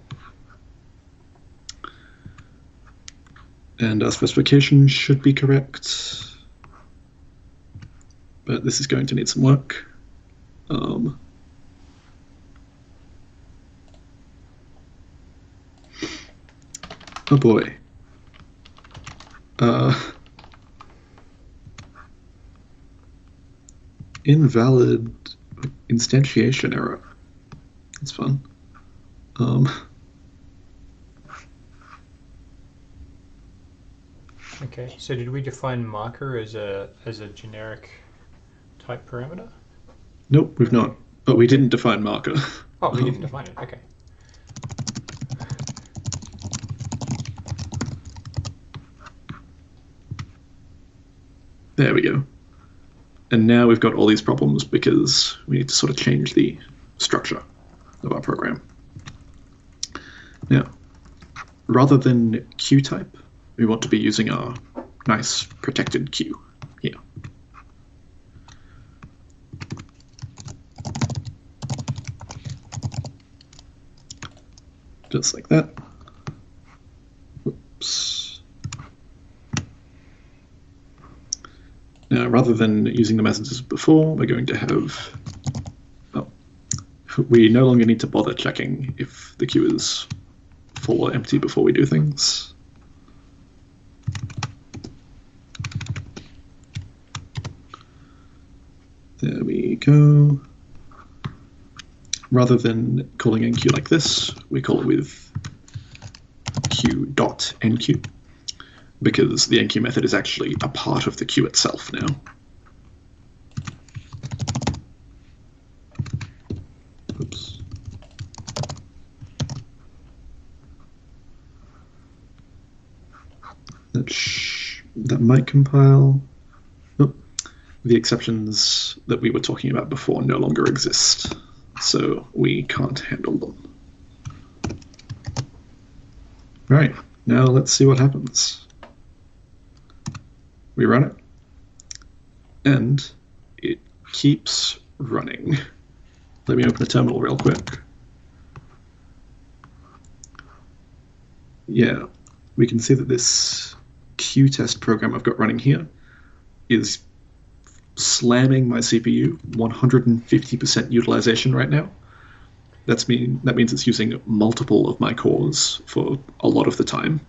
Speaker 2: And our specification should be correct. But this is going to need some work. Oh boy. Invalid instantiation error. That's fun.
Speaker 1: Okay, so did we define marker as a generic type parameter?
Speaker 2: Nope, we've not. But we didn't define marker.
Speaker 1: Oh, we didn't define it. Okay.
Speaker 2: There we go. And now we've got all these problems because we need to sort of change the structure of our program. Now, rather than queue type, we want to be using our nice protected queue here. Just like that. Whoops. Now, rather than using the methods as before, we're going to have, oh, we no longer need to bother checking if the queue is full or empty before we do things. There we go. Rather than calling enqueue like this, we call it with queue.enqueue, because the enqueue method is actually a part of the queue itself now. Oops. That might compile. Nope. The exceptions that we were talking about before no longer exist, so we can't handle them. Right, Now let's see what happens. We run it, and it keeps running. Let me open the terminal real quick. Yeah, we can see that this Q-test program I've got running here is slamming my CPU, 150% utilization right now. That means it's using multiple of my cores for a lot of the time.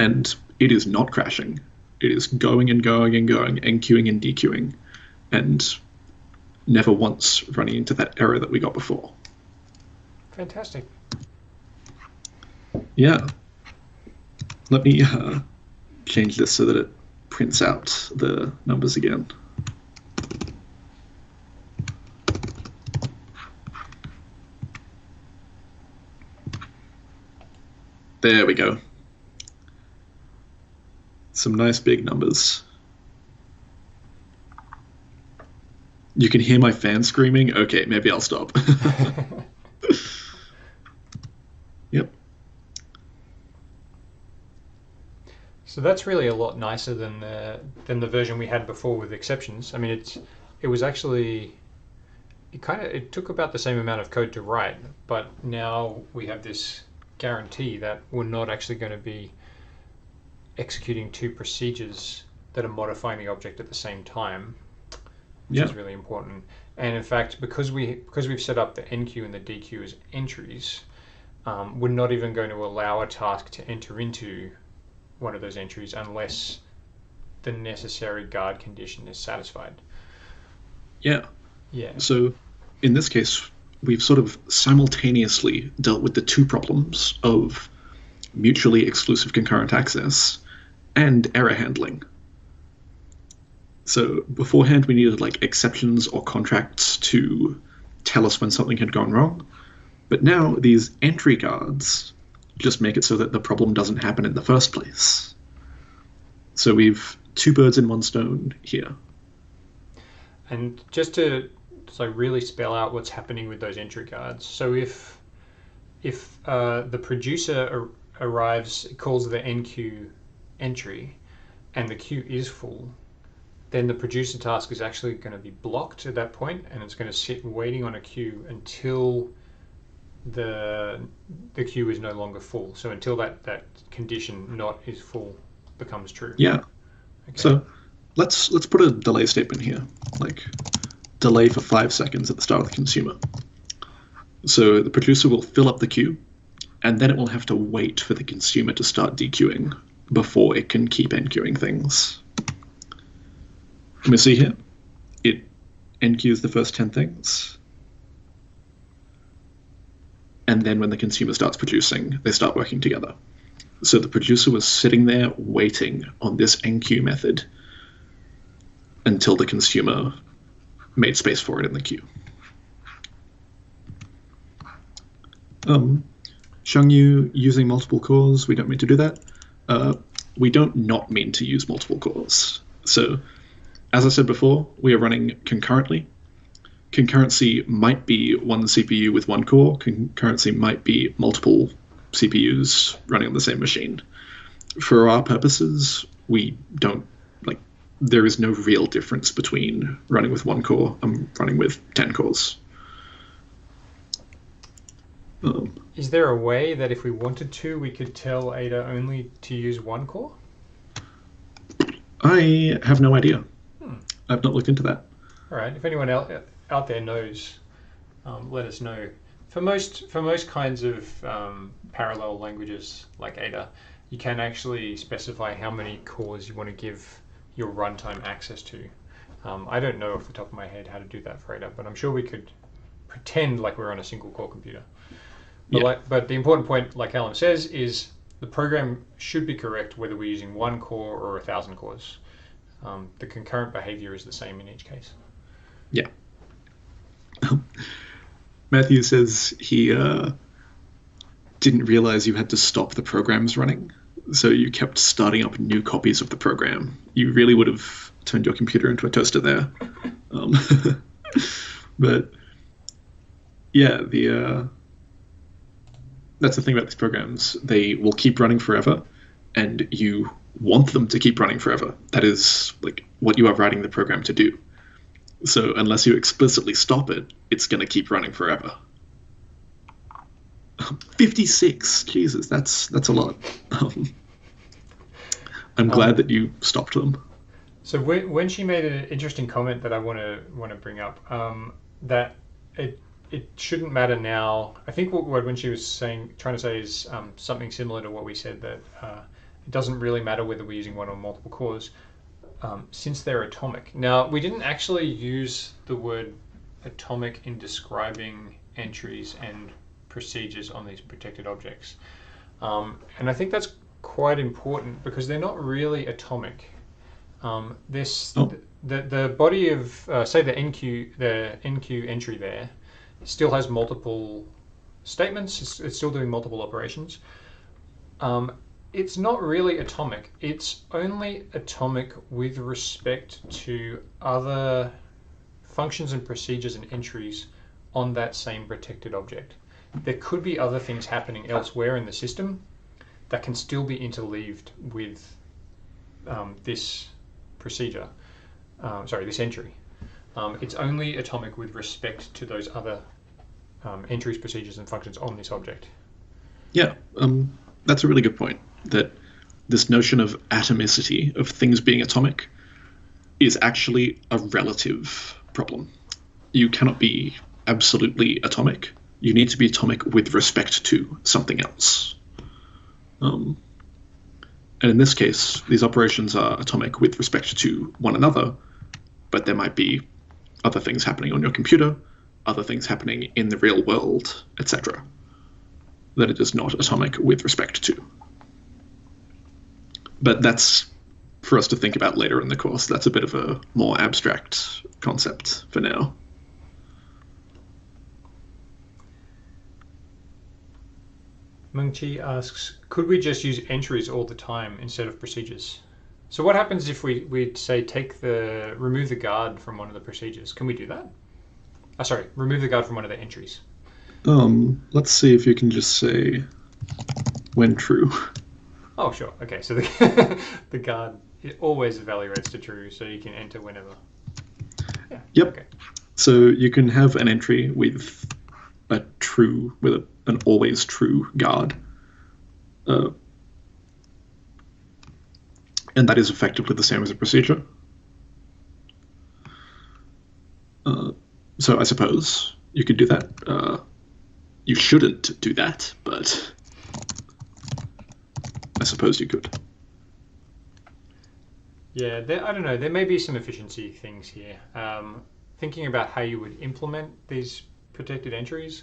Speaker 2: And it is not crashing. It is going and going and going, NQing and DQing, and never once running into that error that we got before.
Speaker 1: Fantastic.
Speaker 2: Yeah. Let me change this so that it prints out the numbers again. There we go. Some nice big numbers. You can hear my fan screaming? Okay, maybe I'll stop. Yep.
Speaker 1: So that's really a lot nicer than the version we had before with exceptions. I mean, it was actually it took about the same amount of code to write, but now we have this guarantee that we're not actually going to be executing two procedures that are modifying the object at the same time, which is really important. And in fact, because we've set up the NQ and the DQ as entries, we're not even going to allow a task to enter into one of those entries unless the necessary guard condition is satisfied.
Speaker 2: Yeah.
Speaker 1: Yeah.
Speaker 2: So in this case, we've sort of simultaneously dealt with the two problems of mutually exclusive concurrent access and error handling. So beforehand, we needed like exceptions or contracts to tell us when something had gone wrong. But now these entry guards just make it so that the problem doesn't happen in the first place. So we've two birds in one stone here.
Speaker 1: And just to really spell out what's happening with those entry guards. So if the producer arrives, calls the NQ entry, and the queue is full, then the producer task is actually going to be blocked at that point, and it's going to sit waiting on a queue until the queue is no longer full. So until that condition not is full becomes true.
Speaker 2: Yeah. Okay. So let's put a delay statement here, like delay for 5 seconds at the start of the consumer. So the producer will fill up the queue, and then it will have to wait for the consumer to start dequeuing before it can keep NQing things. Let me see here. It NQs the first 10 things. And then when the consumer starts producing, they start working together. So the producer was sitting there waiting on this NQ method until the consumer made space for it in the queue. Shengyu using multiple cores, we don't mean to do that. We don't not mean to use multiple cores. So, as I said before, we are running concurrently. Concurrency might be one CPU with one core. Concurrency might be multiple CPUs running on the same machine. For our purposes, we don't, there is no real difference between running with one core and running with 10 cores.
Speaker 1: Is there a way that if we wanted to, we could tell Ada only to use one core?
Speaker 2: I have no idea. I've not looked into that.
Speaker 1: All right. If anyone out there knows, let us know. For most kinds of parallel languages like Ada, you can actually specify how many cores you want to give your runtime access to. I don't know off the top of my head how to do that for Ada, but I'm sure we could pretend like we're on a single core computer. But, but the important point, like Alan says, is the program should be correct whether we're using one core or 1,000 cores. The concurrent behavior is the same in each case.
Speaker 2: Yeah. Matthew says he didn't realize you had to stop the programs running, so you kept starting up new copies of the program. You really would have turned your computer into a toaster there. But yeah, that's the thing about these programs. They will keep running forever, and you want them to keep running forever. That is like what you are writing the program to do. So unless you explicitly stop it, it's going to keep running forever. 56, Jesus, that's a lot. I'm glad that you stopped them.
Speaker 1: So when she made an interesting comment that I want to bring up, that it shouldn't matter now. I think when she was trying to say is something similar to what we said, that it doesn't really matter whether we're using one or multiple cores, since they're atomic. Now, we didn't actually use the word atomic in describing entries and procedures on these protected objects, and I think that's quite important because they're not really atomic. The body of say the NQ entry there still has multiple statements. It's still doing multiple operations. It's not really atomic. It's only atomic with respect to other functions and procedures and entries on that same protected object. There could be other things happening elsewhere in the system that can still be interleaved with this procedure, this entry. It's only atomic with respect to those other entries, procedures, and functions on this object.
Speaker 2: Yeah, that's a really good point, that this notion of atomicity, of things being atomic, is actually a relative problem. You cannot be absolutely atomic. You need to be atomic with respect to something else. And in this case, these operations are atomic with respect to one another, but there might be other things happening on your computer, other things happening in the real world, etc., that it is not atomic with respect to. But that's for us to think about later in the course. That's a bit of a more abstract concept for now.
Speaker 1: Meng-Chi asks, could we just use entries all the time instead of procedures? So what happens if we say remove the guard from one of the procedures? Can we do that? Remove the guard from one of the entries.
Speaker 2: Let's see if you can just say when true.
Speaker 1: Oh, sure. Okay, so the guard, it always evaluates to true, so you can enter whenever. Yeah.
Speaker 2: Yep.
Speaker 1: Okay.
Speaker 2: So you can have an entry with an always true guard, and that is effectively the same as a procedure. So I suppose you could do that. You shouldn't do that, but I suppose you could.
Speaker 1: Yeah, I don't know. There may be some efficiency things here. Thinking about how you would implement these protected entries,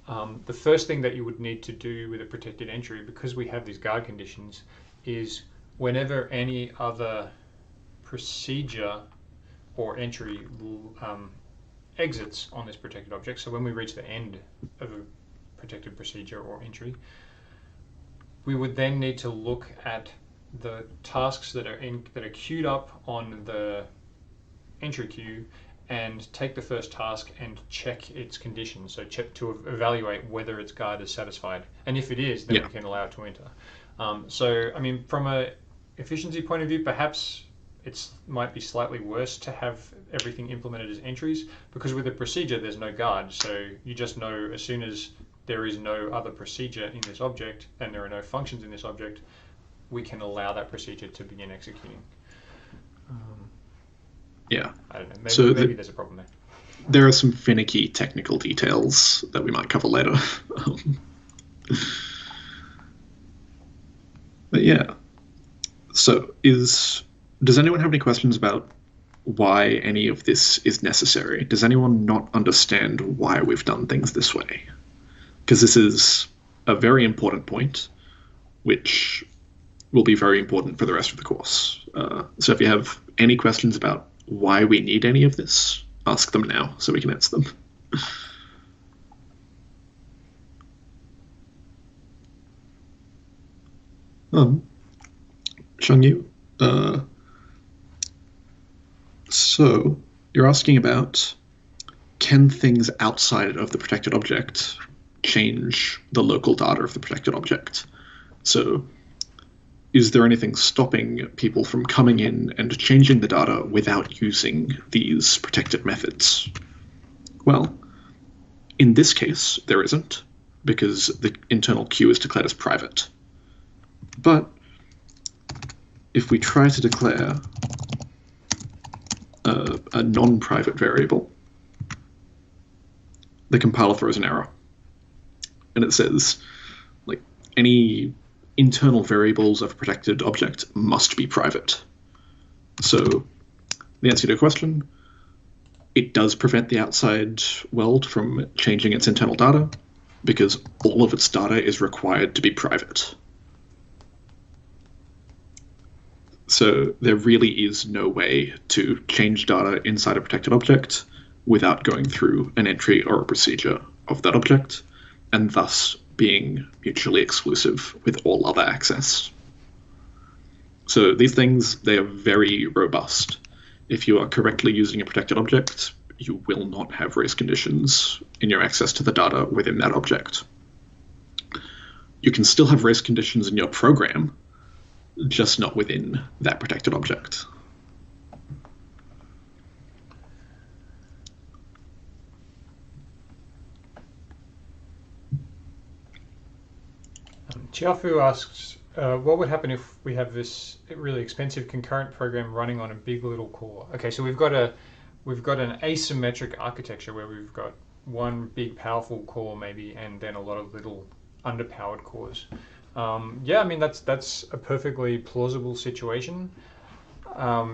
Speaker 1: the first thing that you would need to do with a protected entry, because we have these guard conditions, is whenever any other procedure or entry exits on this protected object, so when we reach the end of a protected procedure or entry, we would then need to look at the tasks that are queued up on the entry queue and take the first task and check its conditions. So check to evaluate whether its guard is satisfied, and if it is, then we can allow it to enter. So I mean, from a efficiency point of view, perhaps it might be slightly worse to have everything implemented as entries, because with a procedure there's no guard, so you just know as soon as there is no other procedure in this object and there are no functions in this object, we can allow that procedure to begin executing.
Speaker 2: Yeah.
Speaker 1: I don't know. Maybe there's a problem there.
Speaker 2: There are some finicky technical details that we might cover later. But yeah. So does anyone have any questions about why any of this is necessary? Does anyone not understand why we've done things this way? Because this is a very important point, which will be very important for the rest of the course. So if you have any questions about why we need any of this, ask them now so we can answer them. Shangyu, so you're asking about, can things outside of the protected object change the local data of the protected object. So is there anything stopping people from coming in and changing the data without using these protected methods? Well, in this case, there isn't, because the internal queue is declared as private. But if we try to declare a non-private variable, the compiler throws an error. And it says, like, any internal variables of a protected object must be private. So the answer to your question, it does prevent the outside world from changing its internal data because all of its data is required to be private. So there really is no way to change data inside a protected object without going through an entry or a procedure of that object, and thus being mutually exclusive with all other access. So these things, they are very robust. If you are correctly using a protected object, you will not have race conditions in your access to the data within that object. You can still have race conditions in your program, just not within that protected object.
Speaker 1: Chiafu asks, what would happen if we have this really expensive concurrent program running on a big little core? Okay, so we've got an asymmetric architecture where we've got one big powerful core maybe, and then a lot of little underpowered cores. Yeah, I mean that's a perfectly plausible situation.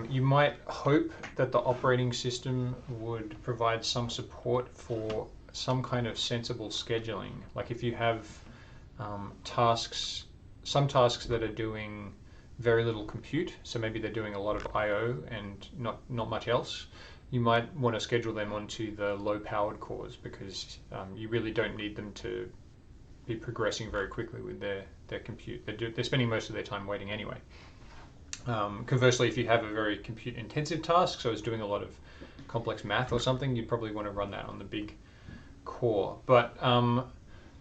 Speaker 1: You might hope that the operating system would provide some support for some kind of sensible scheduling. Like if you have some tasks that are doing very little compute, so maybe they're doing a lot of I/O and not much else, you might want to schedule them onto the low-powered cores because you really don't need them to be progressing very quickly with their compute. They're spending most of their time waiting anyway. Conversely, if you have a very compute-intensive task, so it's doing a lot of complex math or something, you'd probably want to run that on the big core. But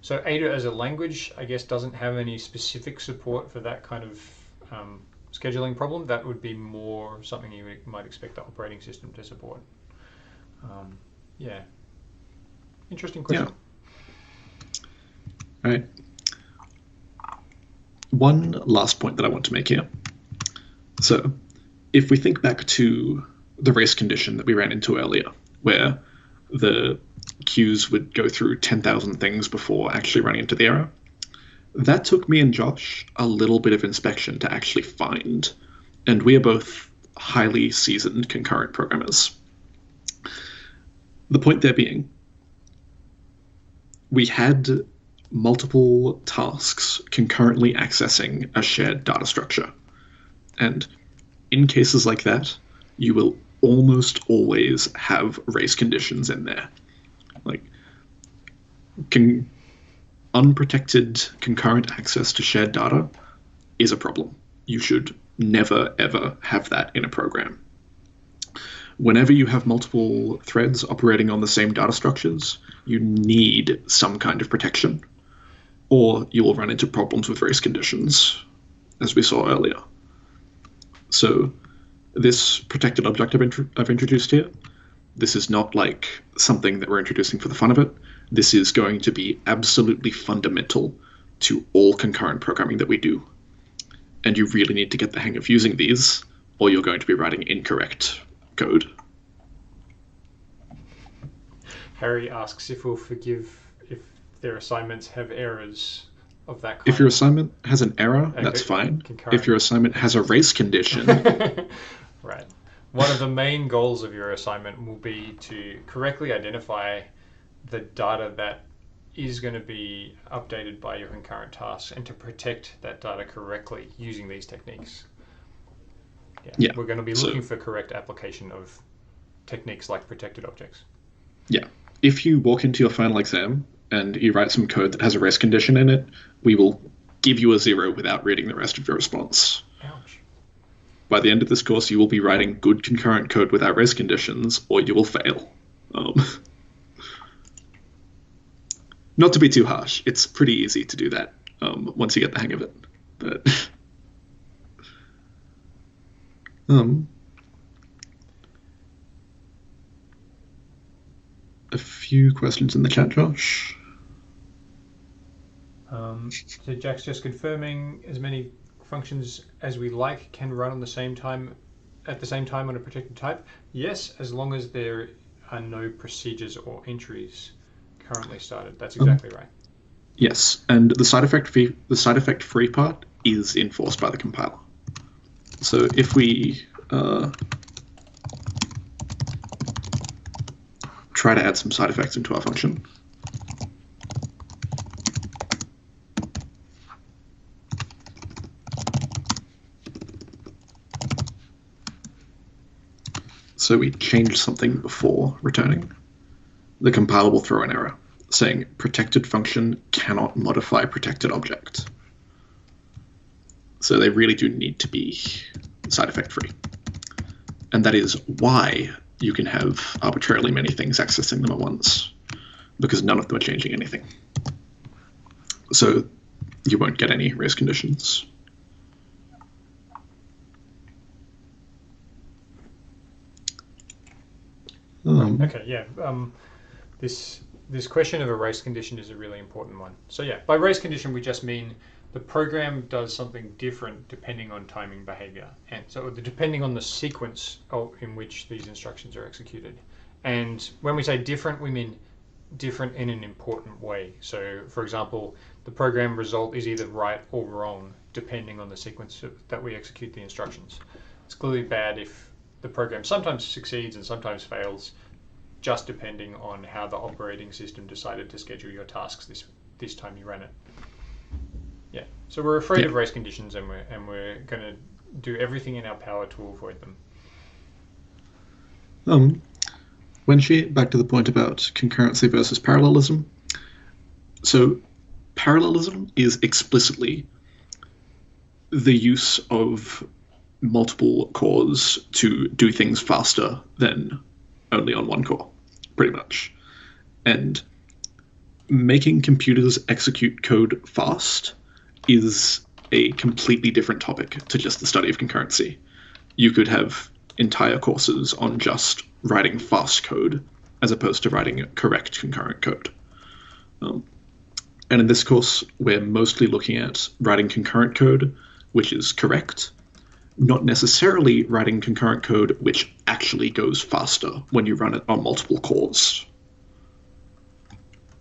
Speaker 1: so Ada as a language, I guess, doesn't have any specific support for that kind of scheduling problem. That would be more something you might expect the operating system to support. Yeah. Interesting question.
Speaker 2: Yeah. All right. One last point that I want to make here. So if we think back to the race condition that we ran into earlier, where the queues would go through 10,000 things before actually running into the error, that took me and Josh a little bit of inspection to actually find, and we are both highly seasoned concurrent programmers. The point there being, we had multiple tasks concurrently accessing a shared data structure. And in cases like that, you will almost always have race conditions in there. Like, unprotected concurrent access to shared data is a problem. You should never, ever have that in a program. Whenever you have multiple threads operating on the same data structures, you need some kind of protection, or you will run into problems with race conditions, as we saw earlier. So this protected object I've introduced here, this is not like something that we're introducing for the fun of it. This is going to be absolutely fundamental to all concurrent programming that we do. And you really need to get the hang of using these, or you're going to be writing incorrect code.
Speaker 1: Harry asks if we'll forgive if their assignments have errors of that kind.
Speaker 2: If your assignment has an error, that's fine.
Speaker 1: Concurrent.
Speaker 2: If your assignment has a race condition...
Speaker 1: Right. One of the main goals of your assignment will be to correctly identify the data that is going to be updated by your concurrent tasks and to protect that data correctly using these techniques. Yeah. We're going to be looking for correct application of techniques like protected objects.
Speaker 2: Yeah. If you walk into your final exam and you write some code that has a race condition in it, we will give you a 0 without reading the rest of your response.
Speaker 1: Ouch.
Speaker 2: By the end of this course, you will be writing good concurrent code without race conditions, or you will fail. Not to be too harsh, it's pretty easy to do that once you get the hang of it. But a few questions in the chat, Josh.
Speaker 1: So Jack's just confirming as many functions as we like can run on the same time at the same time on a protected type. Yes, as long as there are no procedures or entries currently started. That's exactly right.
Speaker 2: Yes, and the side effect free part is enforced by the compiler. So if we try to add some side effects into our function, so we change something before returning, the compiler will throw an error saying protected function cannot modify protected object. So they really do need to be side effect free. And that is why you can have arbitrarily many things accessing them at once, because none of them are changing anything. So you won't get any race conditions.
Speaker 1: Okay, yeah. This question of a race condition is a really important one. So yeah, by race condition we just mean the program does something different depending on timing behavior, and so depending on the sequence in which these instructions are executed. And when we say different, we mean different in an important way. So for example, the program result is either right or wrong depending on the sequence that we execute the instructions. It's clearly bad if the program sometimes succeeds and sometimes fails, just depending on how the operating system decided to schedule your tasks this time you ran it. Yeah, so we're afraid of race conditions, and we're going to do everything in our power to avoid them.
Speaker 2: Wenxi, back to the point about concurrency versus parallelism. So parallelism is explicitly the use of multiple cores to do things faster than only on one core, pretty much. And making computers execute code fast is a completely different topic to just the study of concurrency. You could have entire courses on just writing fast code as opposed to writing correct concurrent code. And in this course, we're mostly looking at writing concurrent code, which is correct, not necessarily writing concurrent code which actually goes faster when you run it on multiple cores.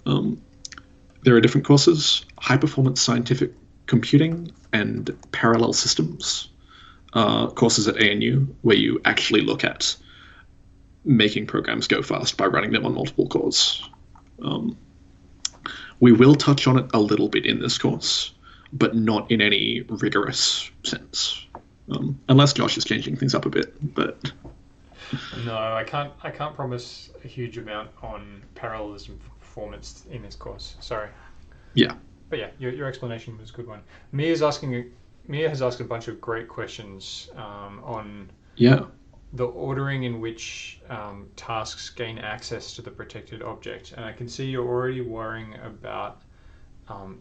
Speaker 2: There are different courses: high-performance scientific computing and parallel systems, courses at ANU where you actually look at making programs go fast by running them on multiple cores. We will touch on it a little bit in this course, but not in any rigorous sense. Unless Josh is changing things up a bit, but
Speaker 1: no, I can't promise a huge amount on parallelism for performance in this course. Sorry.
Speaker 2: Yeah.
Speaker 1: But yeah, your explanation was a good one. Mia has asked a bunch of great questions on the ordering in which tasks gain access to the protected object, and I can see you're already worrying about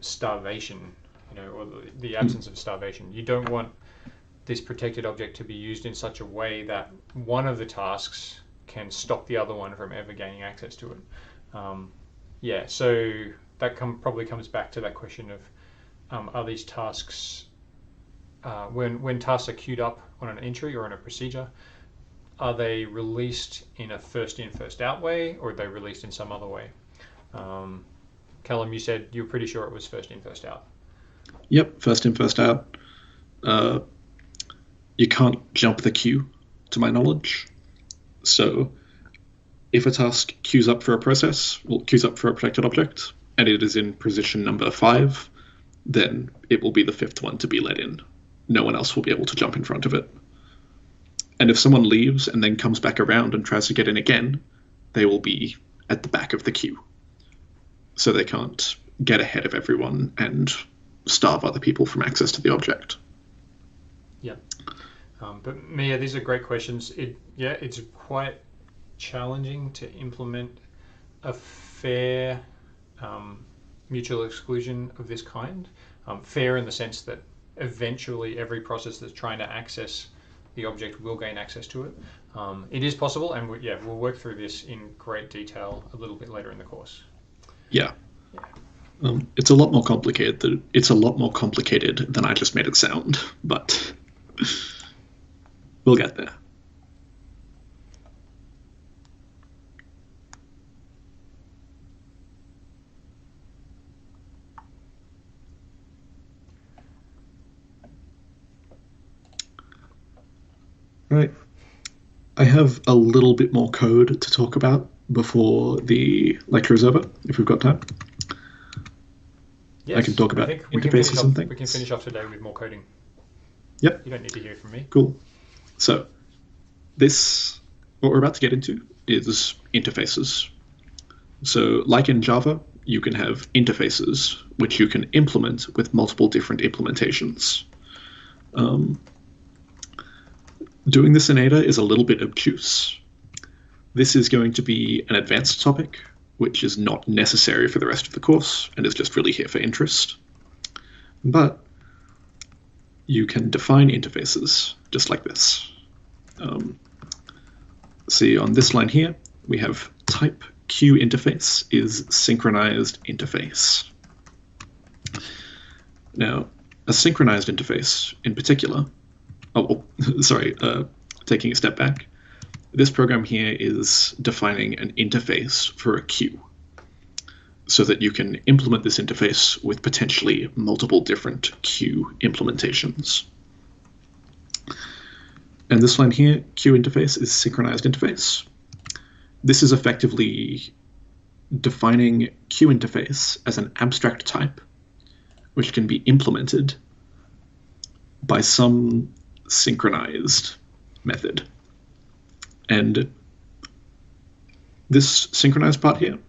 Speaker 1: starvation, or the absence of starvation. You don't want this protected object to be used in such a way that one of the tasks can stop the other one from ever gaining access to it. So that probably comes back to that question of are these tasks, when tasks are queued up on an entry or in a procedure, are they released in a first in, first out way, or are they released in some other way? Callum, you said you're pretty sure it was first in, first out.
Speaker 2: Yep, first in, first out. You can't jump the queue, to my knowledge. So if a task queues up for a protected object, and it is in position number 5, then it will be the 5th one to be let in. No one else will be able to jump in front of it. And if someone leaves and then comes back around and tries to get in again, they will be at the back of the queue. So they can't get ahead of everyone and starve other people from access to the object.
Speaker 1: Yeah. But Mia, these are great questions. It's quite challenging to implement a fair mutual exclusion of this kind. Fair in the sense that eventually every process that's trying to access the object will gain access to it. It is possible, and we'll work through this in great detail a little bit later in the course.
Speaker 2: Yeah. It's a lot more complicated. It's a lot more complicated than I just made it sound, but we'll get there. Right. I have a little bit more code to talk about before the lecture is over, if we've got time.
Speaker 1: Yes,
Speaker 2: I can talk about interfaces and things.
Speaker 1: We can finish off today with more coding.
Speaker 2: Yep.
Speaker 1: You don't need to hear from me.
Speaker 2: Cool. So what we're about to get into is interfaces. So like in Java, you can have interfaces, which you can implement with multiple different implementations. Doing this in Ada is a little bit obtuse. This is going to be an advanced topic, which is not necessary for the rest of the course and is just really here for interest. But you can define interfaces just like this. See on this line here, we have type Q interface is synchronized interface. Now, a synchronized interface in particular, taking a step back, this program here is defining an interface for a queue so that you can implement this interface with potentially multiple different queue implementations. And this line here, queue interface, is synchronized interface. This is effectively defining queue interface as an abstract type which can be implemented by some synchronized method. And this synchronized part here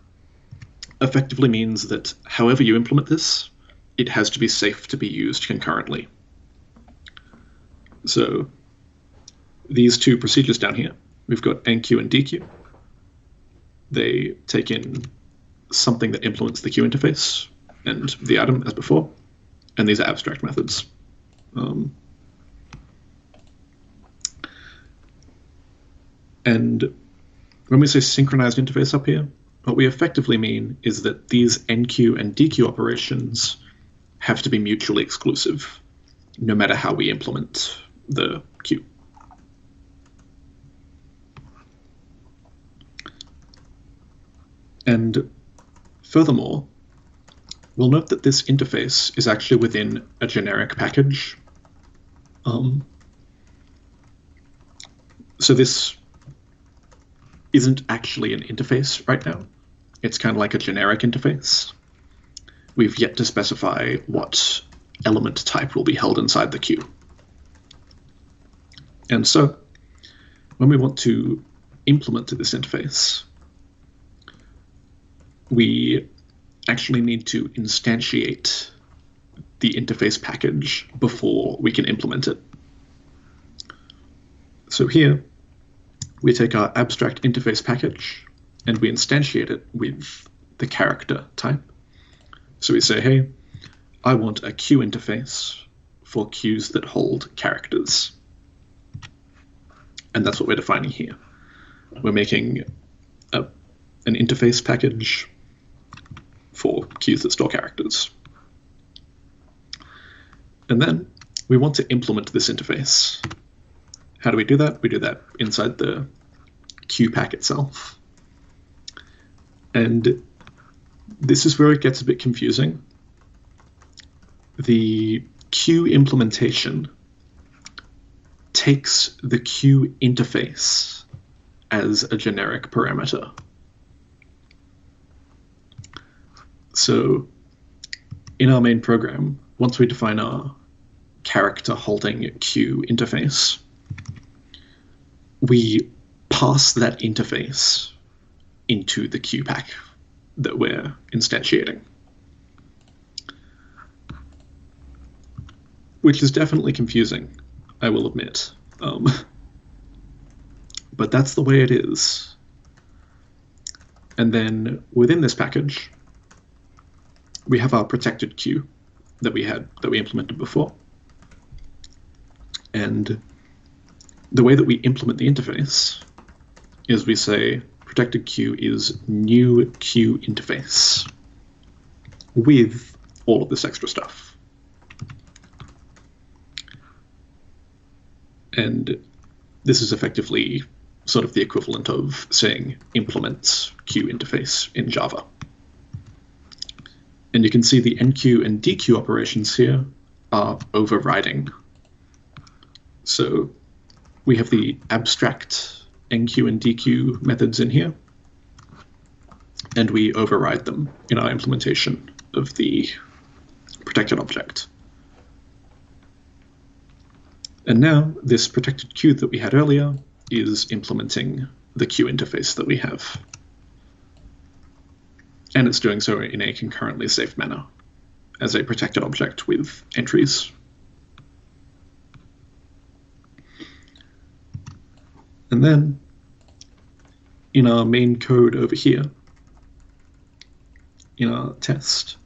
Speaker 2: effectively means that however you implement this, it has to be safe to be used concurrently. So these two procedures down here, we've got enqueue and dequeue. They take in something that implements the queue interface and the item as before, and these are abstract methods. And when we say synchronized interface up here, what we effectively mean is that these enqueue and dequeue operations have to be mutually exclusive, no matter how we implement the queue. And furthermore, we'll note that this interface is actually within a generic package. So this isn't actually an interface right now. It's kind of like a generic interface. We've yet to specify what element type will be held inside the queue. And so when we want to implement this interface, we actually need to instantiate the interface package before we can implement it. So here, we take our abstract interface package and we instantiate it with the character type. So we say, hey, I want a queue interface for queues that hold characters. And that's what we're defining here. We're making an interface package for queues that store characters. And then we want to implement this interface. How do we do that? We do that inside the queue pack itself. And this is where it gets a bit confusing. The queue implementation takes the queue interface as a generic parameter. So in our main program, once we define our character holding queue interface, we pass that interface into the queue pack that we're instantiating, which is definitely confusing, I will admit. But that's the way it is. And then within this package, we have our protected queue that we implemented before. And the way that we implement the interface is we say protected queue is new queue interface with all of this extra stuff. And this is effectively sort of the equivalent of saying implements queue interface in Java. And you can see the enqueue and dequeue operations here are overriding. So we have the abstract enqueue and dequeue methods in here, and we override them in our implementation of the protected object. And now this protected queue that we had earlier is implementing the queue interface that we have. And it's doing so in a concurrently safe manner as a protected object with entries. And then in our main code over here, in our test,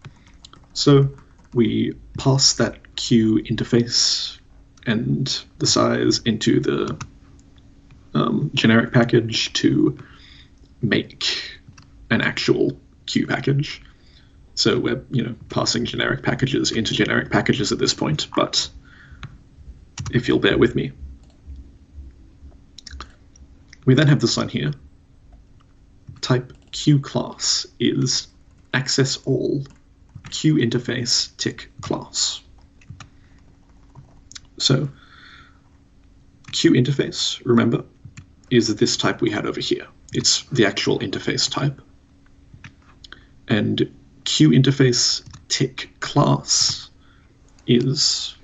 Speaker 2: so we pass that queue interface and the size into the generic package to make an actual queue package. So we're passing generic packages into generic packages at this point, but if you'll bear with me. We then have this line here. Type queue class is access all queue interface tick class. So queue interface, remember, is this type we had over here. It's the actual interface type. And queue interface tick class is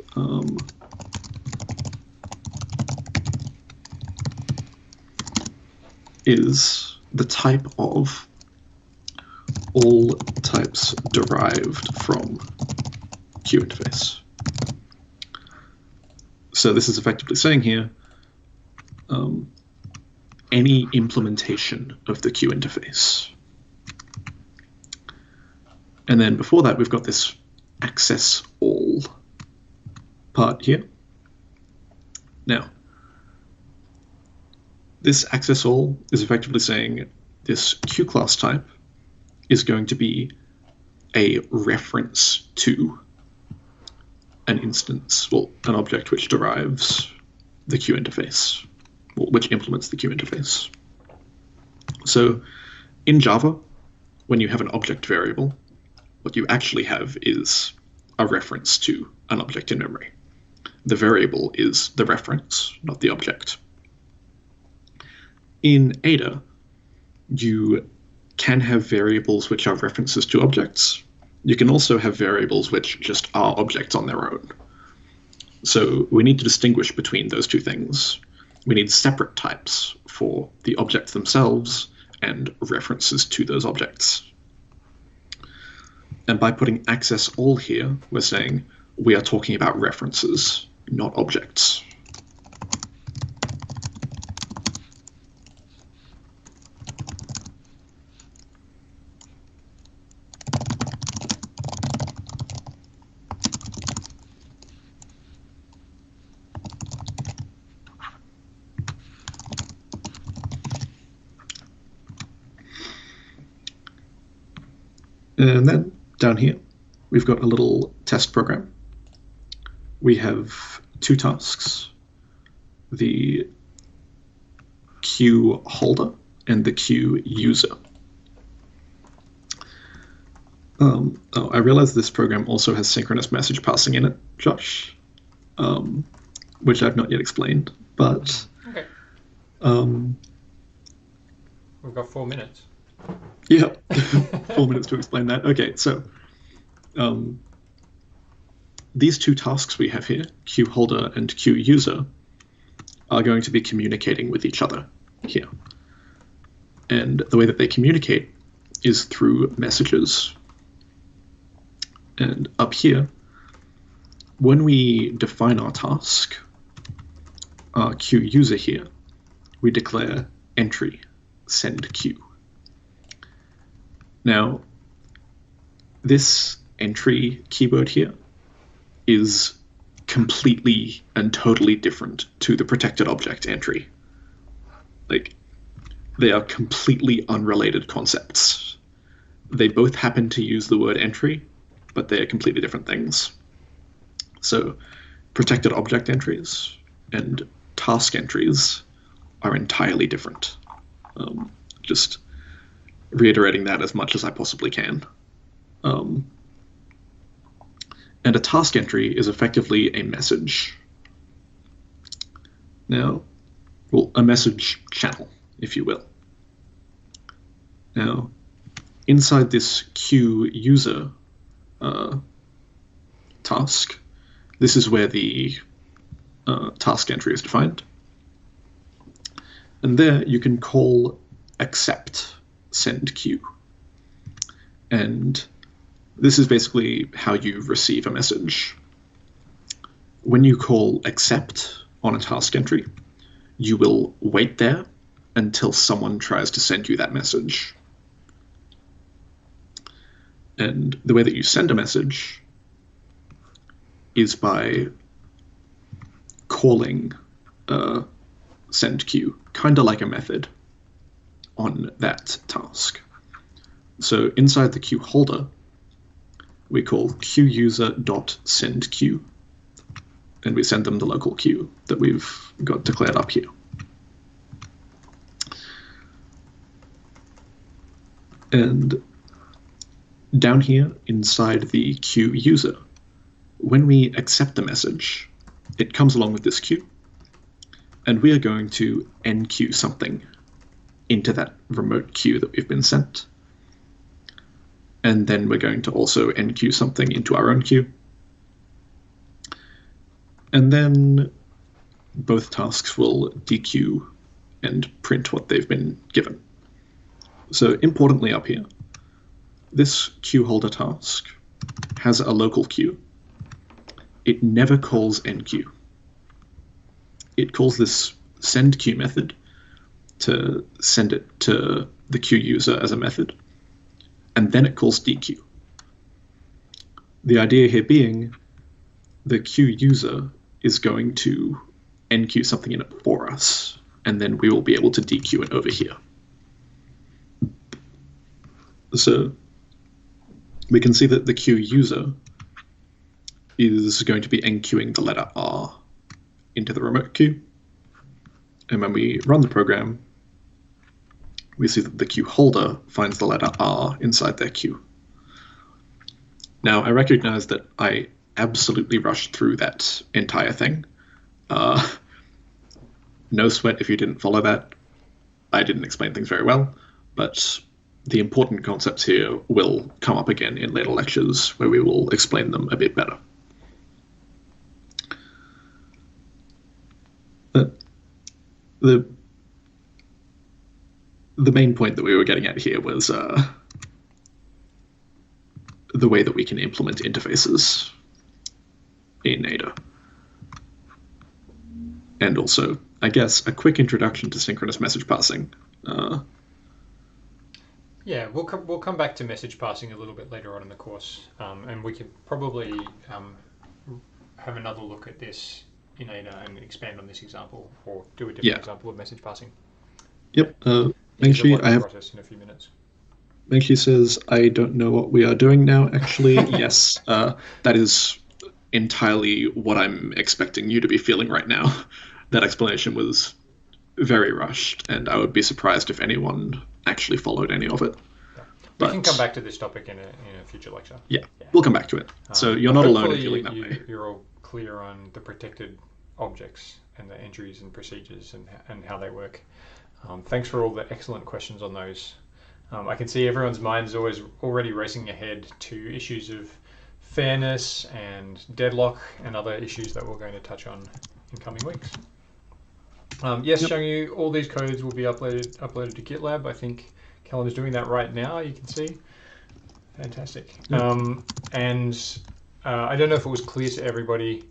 Speaker 2: the type of all types derived from queue interface. So this is effectively saying here, any implementation of the queue interface. And then before that, we've got this access all part here. Now, this access all is effectively saying this queue class type is going to be a reference to an instance, well, an object which derives the queue interface, which implements the queue interface. So in Java, when you have an object variable, what you actually have is a reference to an object in memory. The variable is the reference, not the object. In Ada, you can have variables which are references to objects. You can also have variables which just are objects on their own. So we need to distinguish between those two things. We need separate types for the objects themselves and references to those objects. And by putting access all here, we're saying we are talking about references, not objects. And then down here, we've got a little test program. We have two tasks, the queue holder and the queue user. I realize this program also has synchronous message passing in it, Josh, which I've not yet explained, but
Speaker 1: okay. We've got 4 minutes.
Speaker 2: Yeah, 4 minutes to explain that. Okay, so these two tasks we have here, queue holder and queue user, are going to be communicating with each other here. And the way that they communicate is through messages. And up here, when we define our task, our queue user here, we declare entry send queue. Now, this entry keyword here is completely and totally different to the protected object entry. Like, they are completely unrelated concepts. They both happen to use the word entry, but they are completely different things. So protected object entries and task entries are entirely different. Just reiterating that as much as I possibly can. And a task entry is effectively a message. Now, well, a message channel, if you will. Now, inside this queue user task, this is where the task entry is defined. And there you can call accept send queue. And this is basically how you receive a message. When you call accept on a task entry, you will wait there until someone tries to send you that message. And the way that you send a message is by calling send queue, kind of like a method on that task. So inside the queue holder, we call queueuser.sendQueue, and we send them the local queue that we've got declared up here. And down here inside the queue user, when we accept the message, it comes along with this queue, and we are going to enqueue something into that remote queue that we've been sent. And then we're going to also enqueue something into our own queue. And then both tasks will dequeue and print what they've been given. So importantly up here, this queue holder task has a local queue. It never calls enqueue. It calls this send queue method to send it to the queue user as a method, and then it calls dequeue. The idea here being the queue user is going to enqueue something in it for us, and then we will be able to dequeue it over here. So we can see that the queue user is going to be enqueuing the letter R into the remote queue. And when we run the program, we see that the queue holder finds the letter R inside their queue. Now, I recognize that I absolutely rushed through that entire thing. No sweat if you didn't follow that. I didn't explain things very well, but the important concepts here will come up again in later lectures where we will explain them a bit better. But the main point that we were getting at here was the way that we can implement interfaces in Ada. And also, I guess, a quick introduction to synchronous message passing.
Speaker 1: Yeah, we'll come back to message passing a little bit later on in the course, and we could probably have another look at this in Ada and expand on this example, or do a different example of message passing.
Speaker 2: Yep. Mengshi, I have
Speaker 1: process in a few minutes.
Speaker 2: Mengshi says, I don't know what we are doing now, actually. Yes, that is entirely what I'm expecting you to be feeling right now. That explanation was very rushed, and I would be surprised if anyone actually followed any of it.
Speaker 1: Yeah. We can come back to this topic in a future lecture.
Speaker 2: Yeah, we'll come back to it. So you're not alone in feeling that way.
Speaker 1: You're all clear on the protected objects and the entries and procedures and how they work. Thanks for all the excellent questions on those. I can see everyone's mind is already racing ahead to issues of fairness and deadlock and other issues that we're going to touch on in coming weeks. Yes, Xiangyu, all these codes will be uploaded to GitLab. I think Callum is doing that right now, you can see. Fantastic. And I don't know if it was clear to everybody.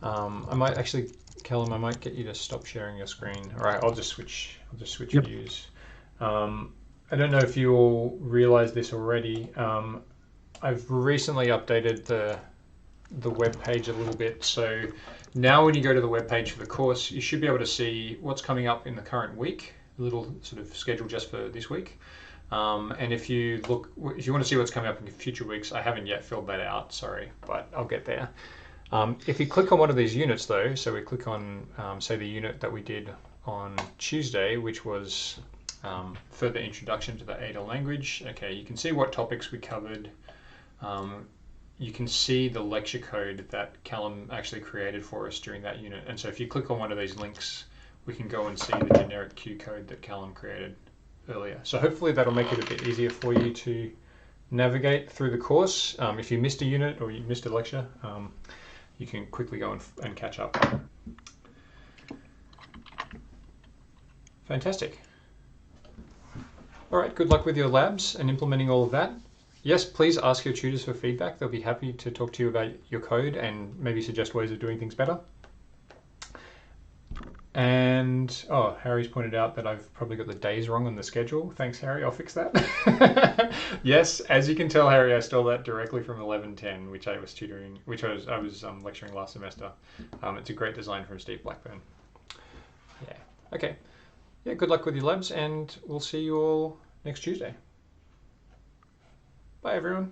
Speaker 1: I might actually, Callum, I might get you to stop sharing your screen. All right, I'll just switch views. I don't know if you all realize this already. I've recently updated the web page a little bit, so now when you go to the web page for the course, you should be able to see what's coming up in the current week, a little sort of schedule just for this week. And if you want to see what's coming up in future weeks, I haven't yet filled that out, sorry, but I'll get there. If you click on one of these units though, so we click on, say, the unit that we did on Tuesday, which was further introduction to the Ada language. Okay, you can see what topics we covered. You can see the lecture code that Callum actually created for us during that unit. And so if you click on one of these links, we can go and see the generic Q code that Callum created earlier. So hopefully that'll make it a bit easier for you to navigate through the course. If you missed a unit or you missed a lecture, you can quickly go and catch up. Fantastic. All right, good luck with your labs and implementing all of that. Yes, please ask your tutors for feedback. They'll be happy to talk to you about your code and maybe suggest ways of doing things better. And, oh, Harry's pointed out that I've probably got the days wrong on the schedule. Thanks, Harry. I'll fix that. Yes, as you can tell, Harry, I stole that directly from 1110, which I was tutoring, which I was lecturing last semester. It's a great design from Steve Blackburn. Yeah. Okay. Yeah, good luck with your labs, and we'll see you all next Tuesday. Bye, everyone.